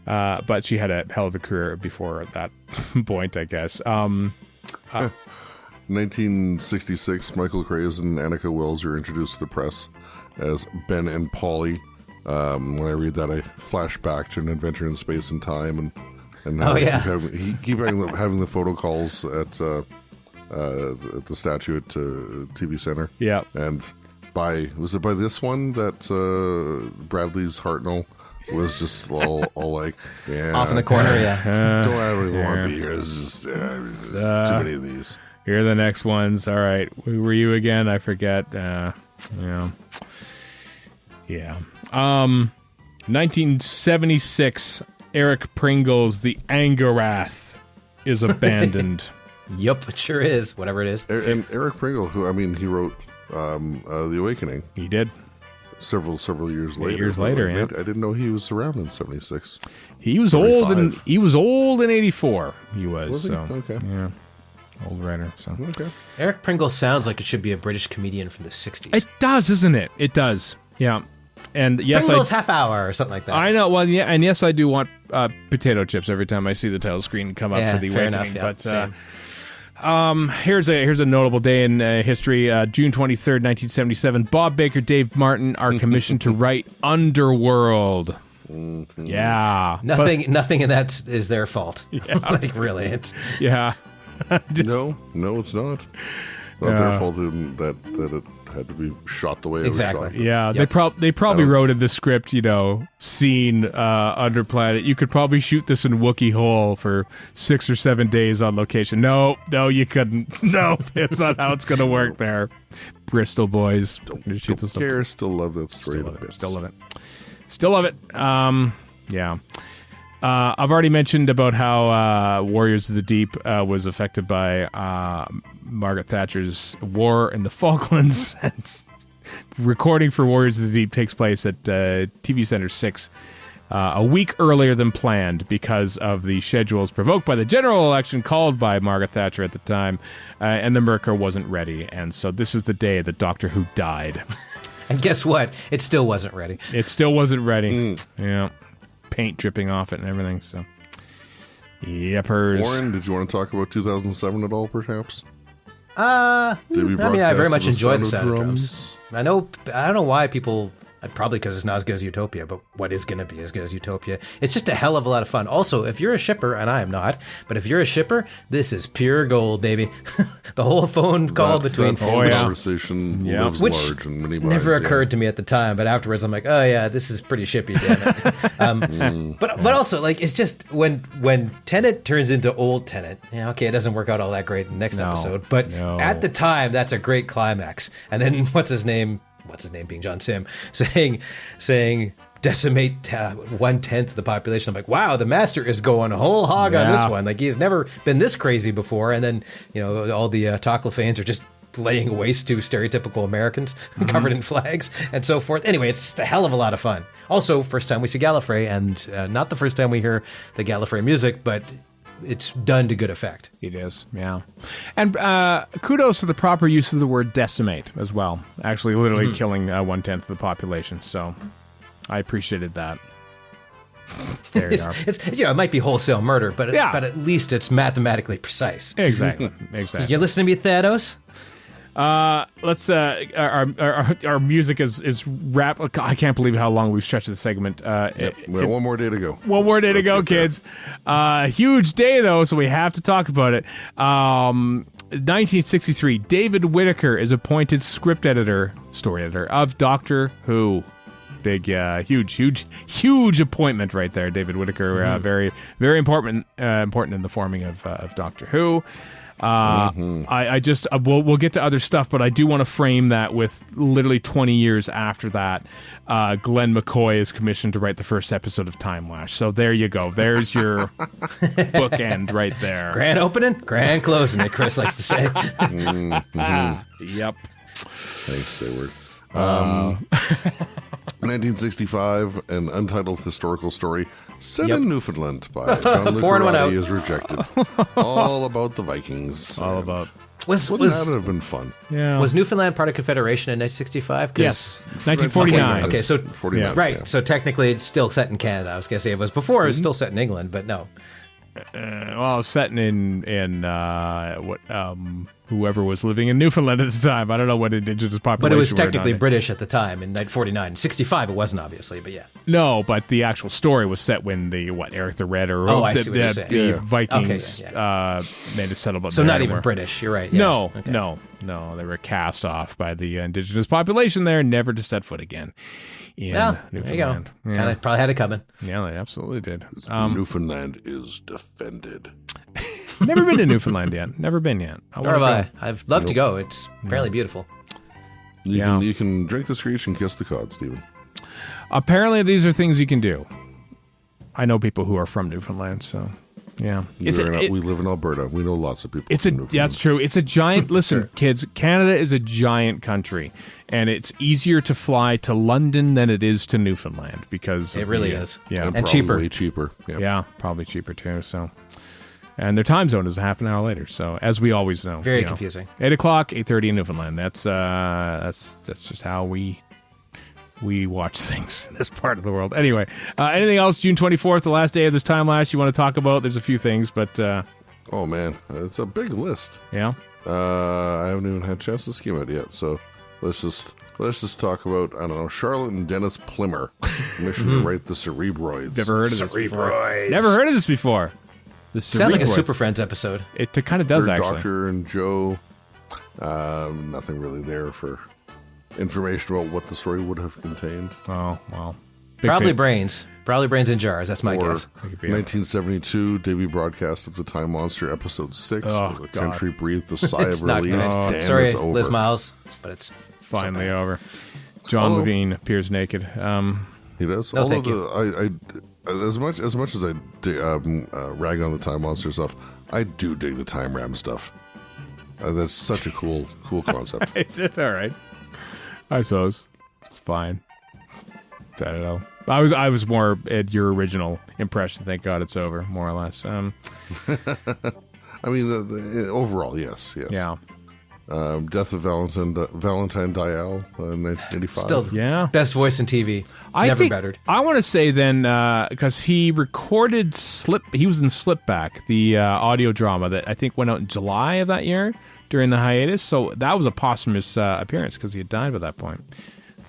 But she had a hell of a career before that point, I guess. 1966, Michael Craze and Annika Wells are introduced to the press as Ben and Polly. When I read that, I flash back to An Adventure in Space and Time, and keep having the photo calls at the statue at TV Center. Yeah, and was it by this one that Bradley's Hartnell was just all like, off in the corner, don't really want to be here. This is just too many of these. Here are the next ones. All right, who were you again? I forget. 1976, Eric Pringle's The Angarath is abandoned. Yup, it sure is. Whatever it is. And Eric Pringle, he wrote The Awakening. He did. Several years later. 8 years later, I didn't know he was around in 76. He was 35. He was old in 84. He was so he? Okay. Yeah. Old writer. So okay. Eric Pringle sounds like it should be a British comedian from the 60s. It does, isn't it? It does. Yeah. And yes, Pringle's half hour or something like that. I know. Well, yeah, and yes, I do want potato chips every time I see the title screen come up for The Awakening. Enough, but here's a notable day in history. June 23rd, 1977. Bob Baker, Dave Martin are commissioned to write Underworld. Mm-hmm. Yeah. Nothing in that is their fault. Yeah. Like, really. It's yeah. No, it's not. It's not their fault that it had to be shot the way it was shot. Yeah, yep. They probably wrote in the script, scene under planet. You could probably shoot this in Wookiee Hole for 6 or 7 days on location. No, you couldn't. No, it's not how it's going to work there. Bristol boys. Don't care. Still love that story. Still love it. Yeah. I've already mentioned about how Warriors of the Deep was affected by Margaret Thatcher's war in the Falklands. And recording for Warriors of the Deep takes place at TV Center 6 a week earlier than planned because of the schedules provoked by the general election called by Margaret Thatcher at the time, and the Merkur wasn't ready. And so this is the day that Doctor Who died. And guess what? It still wasn't ready. Yeah. Paint dripping off it and everything. So, yepers. Warren, did you want to talk about 2007 at all, perhaps? I very much enjoyed the sound of drums. I don't know why people. Probably because it's not as good as Utopia, but what is going to be as good as Utopia? It's just a hell of a lot of fun. Also, if you're a shipper, and I am not, but if you're a shipper, this is pure gold, baby. The whole phone call between conversation lives large in many minds. Never occurred to me at the time, but afterwards I'm like, oh yeah, this is pretty shippy, damn it. But also, like, it's just when Tenet turns into old Tenet, okay, it doesn't work out all that great in the next episode, but at the time, that's a great climax. And then what's his name being John Sim, saying decimate 1/10 of the population. I'm like, wow, the master is going whole hog on this one. Like, he's never been this crazy before. And then, all the Toclophanes are just laying waste to stereotypical Americans covered in flags and so forth. Anyway, it's just a hell of a lot of fun. Also, first time we see Gallifrey, and not the first time we hear the Gallifrey music, but it's done to good effect. It is, yeah. And kudos to the proper use of the word decimate as well. Actually, literally killing 1/10 of the population. So I appreciated that. There you are. It might be wholesale murder, but at least it's mathematically precise. Exactly. You listen to me, Thanos? Let's our music is rap. I can't believe how long we've stretched the segment. One more day to go. One more day to go, kids. Huge day though, so we have to talk about it. 1963, David Whittaker is appointed story editor of Doctor Who. Big, huge appointment right there. David Whittaker, very, very important in the forming of Doctor Who. We'll get to other stuff, but I do want to frame that with literally 20 years after that, Glenn McCoy is commissioned to write the first episode of Timelash. So there you go. There's your bookend right there. Grand opening, grand closing, as Chris likes to say. Yep. Thanks, Sayward. 1965, an untitled historical story set in Newfoundland by John Le Carre is rejected. All about the Vikings. All about. Wouldn't that have been fun? Yeah. Was Newfoundland part of Confederation in 1965? Yes. 1949. Okay, so 49, right. yeah. So technically, it's still set in Canada. I was going to say it was before. It was still set in England, but no. Set in whoever was living in Newfoundland at the time. I don't know what indigenous population. But it was technically British at the time in 1949. 65, it wasn't obviously, but yeah. No, but the actual story was set when Eric the Red or the Vikings made a settlement. So not even British. You're right. Yeah. No, okay. no, they were cast off by the indigenous population there, never to set foot again. Newfoundland. There you go. Yeah. Kind of probably had it coming. Yeah, they absolutely did. Newfoundland is defended. Never been to Newfoundland yet. Never been yet. Nor have I. I've loved to go. It's fairly beautiful. You can drink the screech and kiss the cod, Stephen. Apparently, these are things you can do. I know people who are from Newfoundland, so yeah. We live in Alberta. We know lots of people. That's true. It's a giant. Listen, kids. Canada is a giant country, and it's easier to fly to London than it is to Newfoundland because it really is. Yeah, and cheaper. Way cheaper. Yep. Yeah, probably cheaper too. So. And their time zone is a half an hour later, so as we always know, very confusing. 8 o'clock, 8:30 in Newfoundland. That's just how we watch things in this part of the world. Anyway, anything else? June 24th, the last day of this Timelash you want to talk about? There's a few things, but oh man, it's a big list. Yeah, I haven't even had a chance to skim it yet, so let's just talk about Charlotte and Dennis Plimmer, commissioned to write the Cerebroids. Never heard of this before. Never heard of this before. Sounds like a Super Friends episode. It kind of does, actually. Doctor and Joe. Nothing really there for information about what the story would have contained. Oh, well. Probably brains. Probably brains in jars. That's my guess. 1972 debut broadcast of the Time Monster episode 6. The country breathed a sigh of relief. Damn, sorry, it's over. Liz Miles, but it's finally over. John Levine appears naked. He does. No, thank you. As much as I rag on the Time Monster stuff, I do dig the Time Ram stuff. That's such a cool concept. It's all right. I suppose it's fine. I don't know. I was more at your original impression. Thank God it's over, more or less. I mean, the overall, yes. Yeah. Death of Valentine Dial, 1985. Still, best voice in TV. Never bettered. I want to say then, because he recorded he was in Slipback, the audio drama that I think went out in July of that year during the hiatus. So that was a posthumous appearance because he had died by that point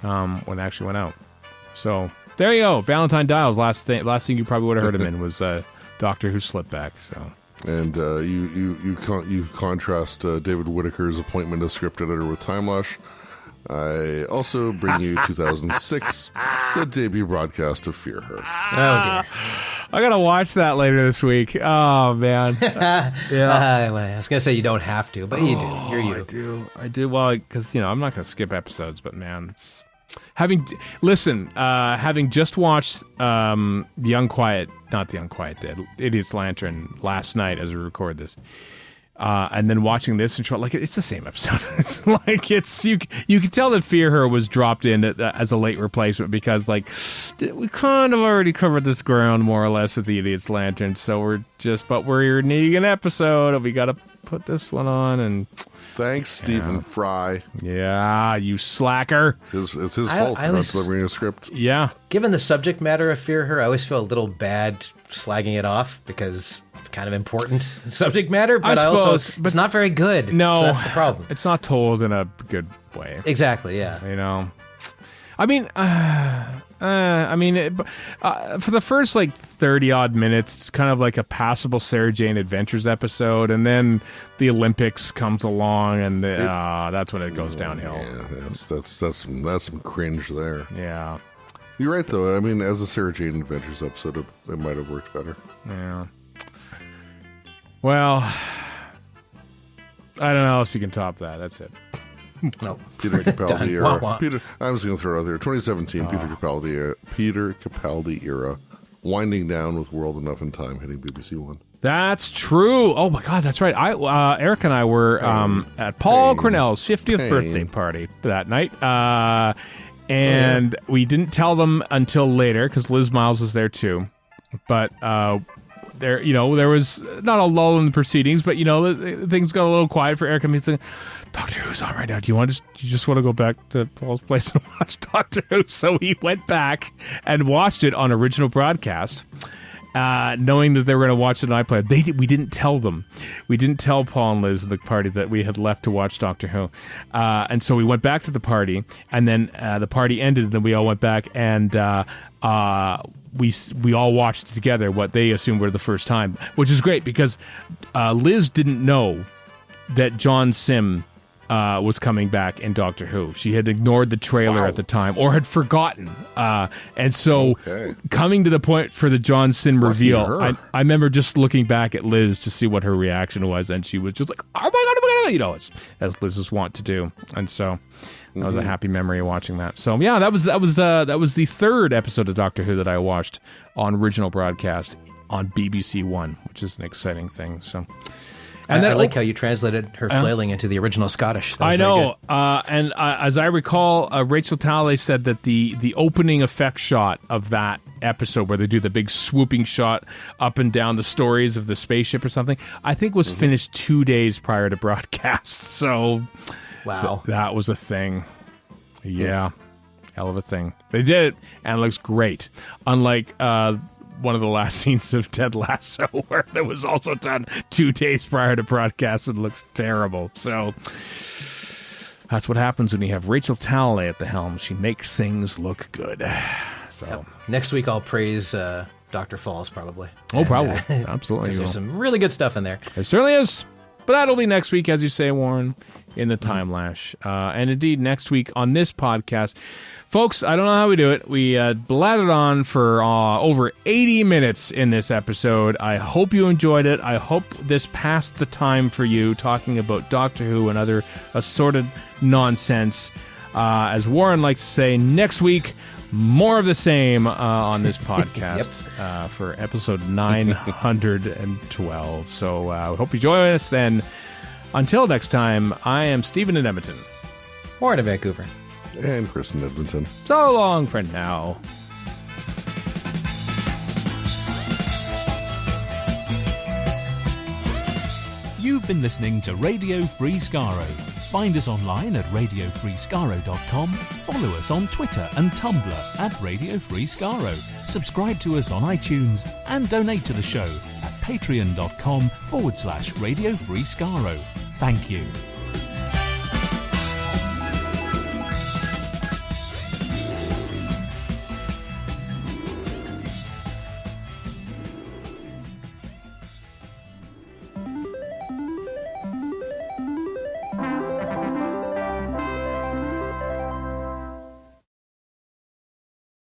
when it actually went out. So there you go. Valentine Dial's last thing you probably would have heard him in was Doctor Who Slipback. So. And you contrast David Whittaker's appointment as script editor with Timelash. I also bring you 2006, the debut broadcast of Fear Her. Oh dear, I gotta watch that later this week. Oh man, I was gonna say you don't have to, but you do. You're you. I do. Well, because I'm not gonna skip episodes, but man, having just watched The Unquiet Dead, Idiot's Lantern last night as we record this, and then watching this and it's the same episode. It's like you can tell that Fear Her was dropped in as a late replacement because we kind of already covered this ground more or less with the Idiot's Lantern, so we're needing an episode and we got to put this one on and. Thanks, Stephen Fry. Yeah, you slacker. It's his fault for not delivering a script. Yeah. Given the subject matter of Fear Her, I always feel a little bad slagging it off because it's kind of important subject matter, but it's not very good. No, so that's the problem. It's not told in a good way. Exactly, yeah. For the first 30 odd minutes, it's kind of like a passable Sarah Jane Adventures episode, and then the Olympics comes along, and that's when it goes downhill. Yeah, that's some cringe there. Yeah, you're right though. I mean, as a Sarah Jane Adventures episode, it might have worked better. Yeah. Well, I don't know how else you can top that. That's it. No. Peter Capaldi era. Peter, I was going to throw it out there. 2017, Peter Capaldi era. Winding down with World Enough in Time, hitting BBC One. That's true. Oh my God, that's right. Eric and I were at Paul Cornell's 50th birthday party that night, and we didn't tell them until later because Liz Miles was there too. But there was not a lull in the proceedings, but things got a little quiet for Eric and me. Saying, Doctor Who's on right now. Do you just want to go back to Paul's place and watch Doctor Who? So we went back and watched it on original broadcast, knowing that they were going to watch it on iPlayer. We didn't tell them. We didn't tell Paul and Liz at the party that we had left to watch Doctor Who. And so we went back to the party, and then the party ended, and then we all went back, and we all watched together what they assumed were the first time, which is great because Liz didn't know that John Sim was coming back in Doctor Who. She had ignored the trailer at the time or had forgotten. And so coming to the point for the John Sim reveal, I remember just looking back at Liz to see what her reaction was, and she was just like, oh my God, as Liz is wont to do. And so that was a happy memory of watching that. So yeah, that was the third episode of Doctor Who that I watched on original broadcast on BBC One, which is an exciting thing. So. And I like how you translated her flailing into the original Scottish. I know. And as I recall, Rachel Talle said that the opening effect shot of that episode, where they do the big swooping shot up and down the stories of the spaceship or something, I think was finished 2 days prior to broadcast. So, wow, that was a thing. Yeah, hell of a thing. They did it, and it looks great. Unlike one of the last scenes of Ted Lasso, where that was also done 2 days prior to broadcast and looks terrible. So that's what happens when you have Rachel Talle at the helm. She makes things look good. So next week I'll praise Dr. Falls, probably. Oh, probably. Absolutely. There's some really good stuff in there. There certainly is. But that'll be next week, as you say, Warren, in the Timelash. And indeed, next week on this podcast, folks, I don't know how we do it. We blattered on for over 80 minutes in this episode. I hope you enjoyed it. I hope this passed the time for you, talking about Doctor Who and other assorted nonsense. As Warren likes to say, next week, more of the same on this podcast for episode 912. So I hope you join us then. Until next time, I am Stephen in Edmonton. Warren in Vancouver. And Chris in Edmonton. So long for now. You've been listening to Radio Free Skaro. Find us online at radiofreeskaro.com. Follow us on Twitter and Tumblr at Radio Free Skaro. Subscribe to us on iTunes and donate to the show at patreon.com/Radio Free Skaro. Thank you.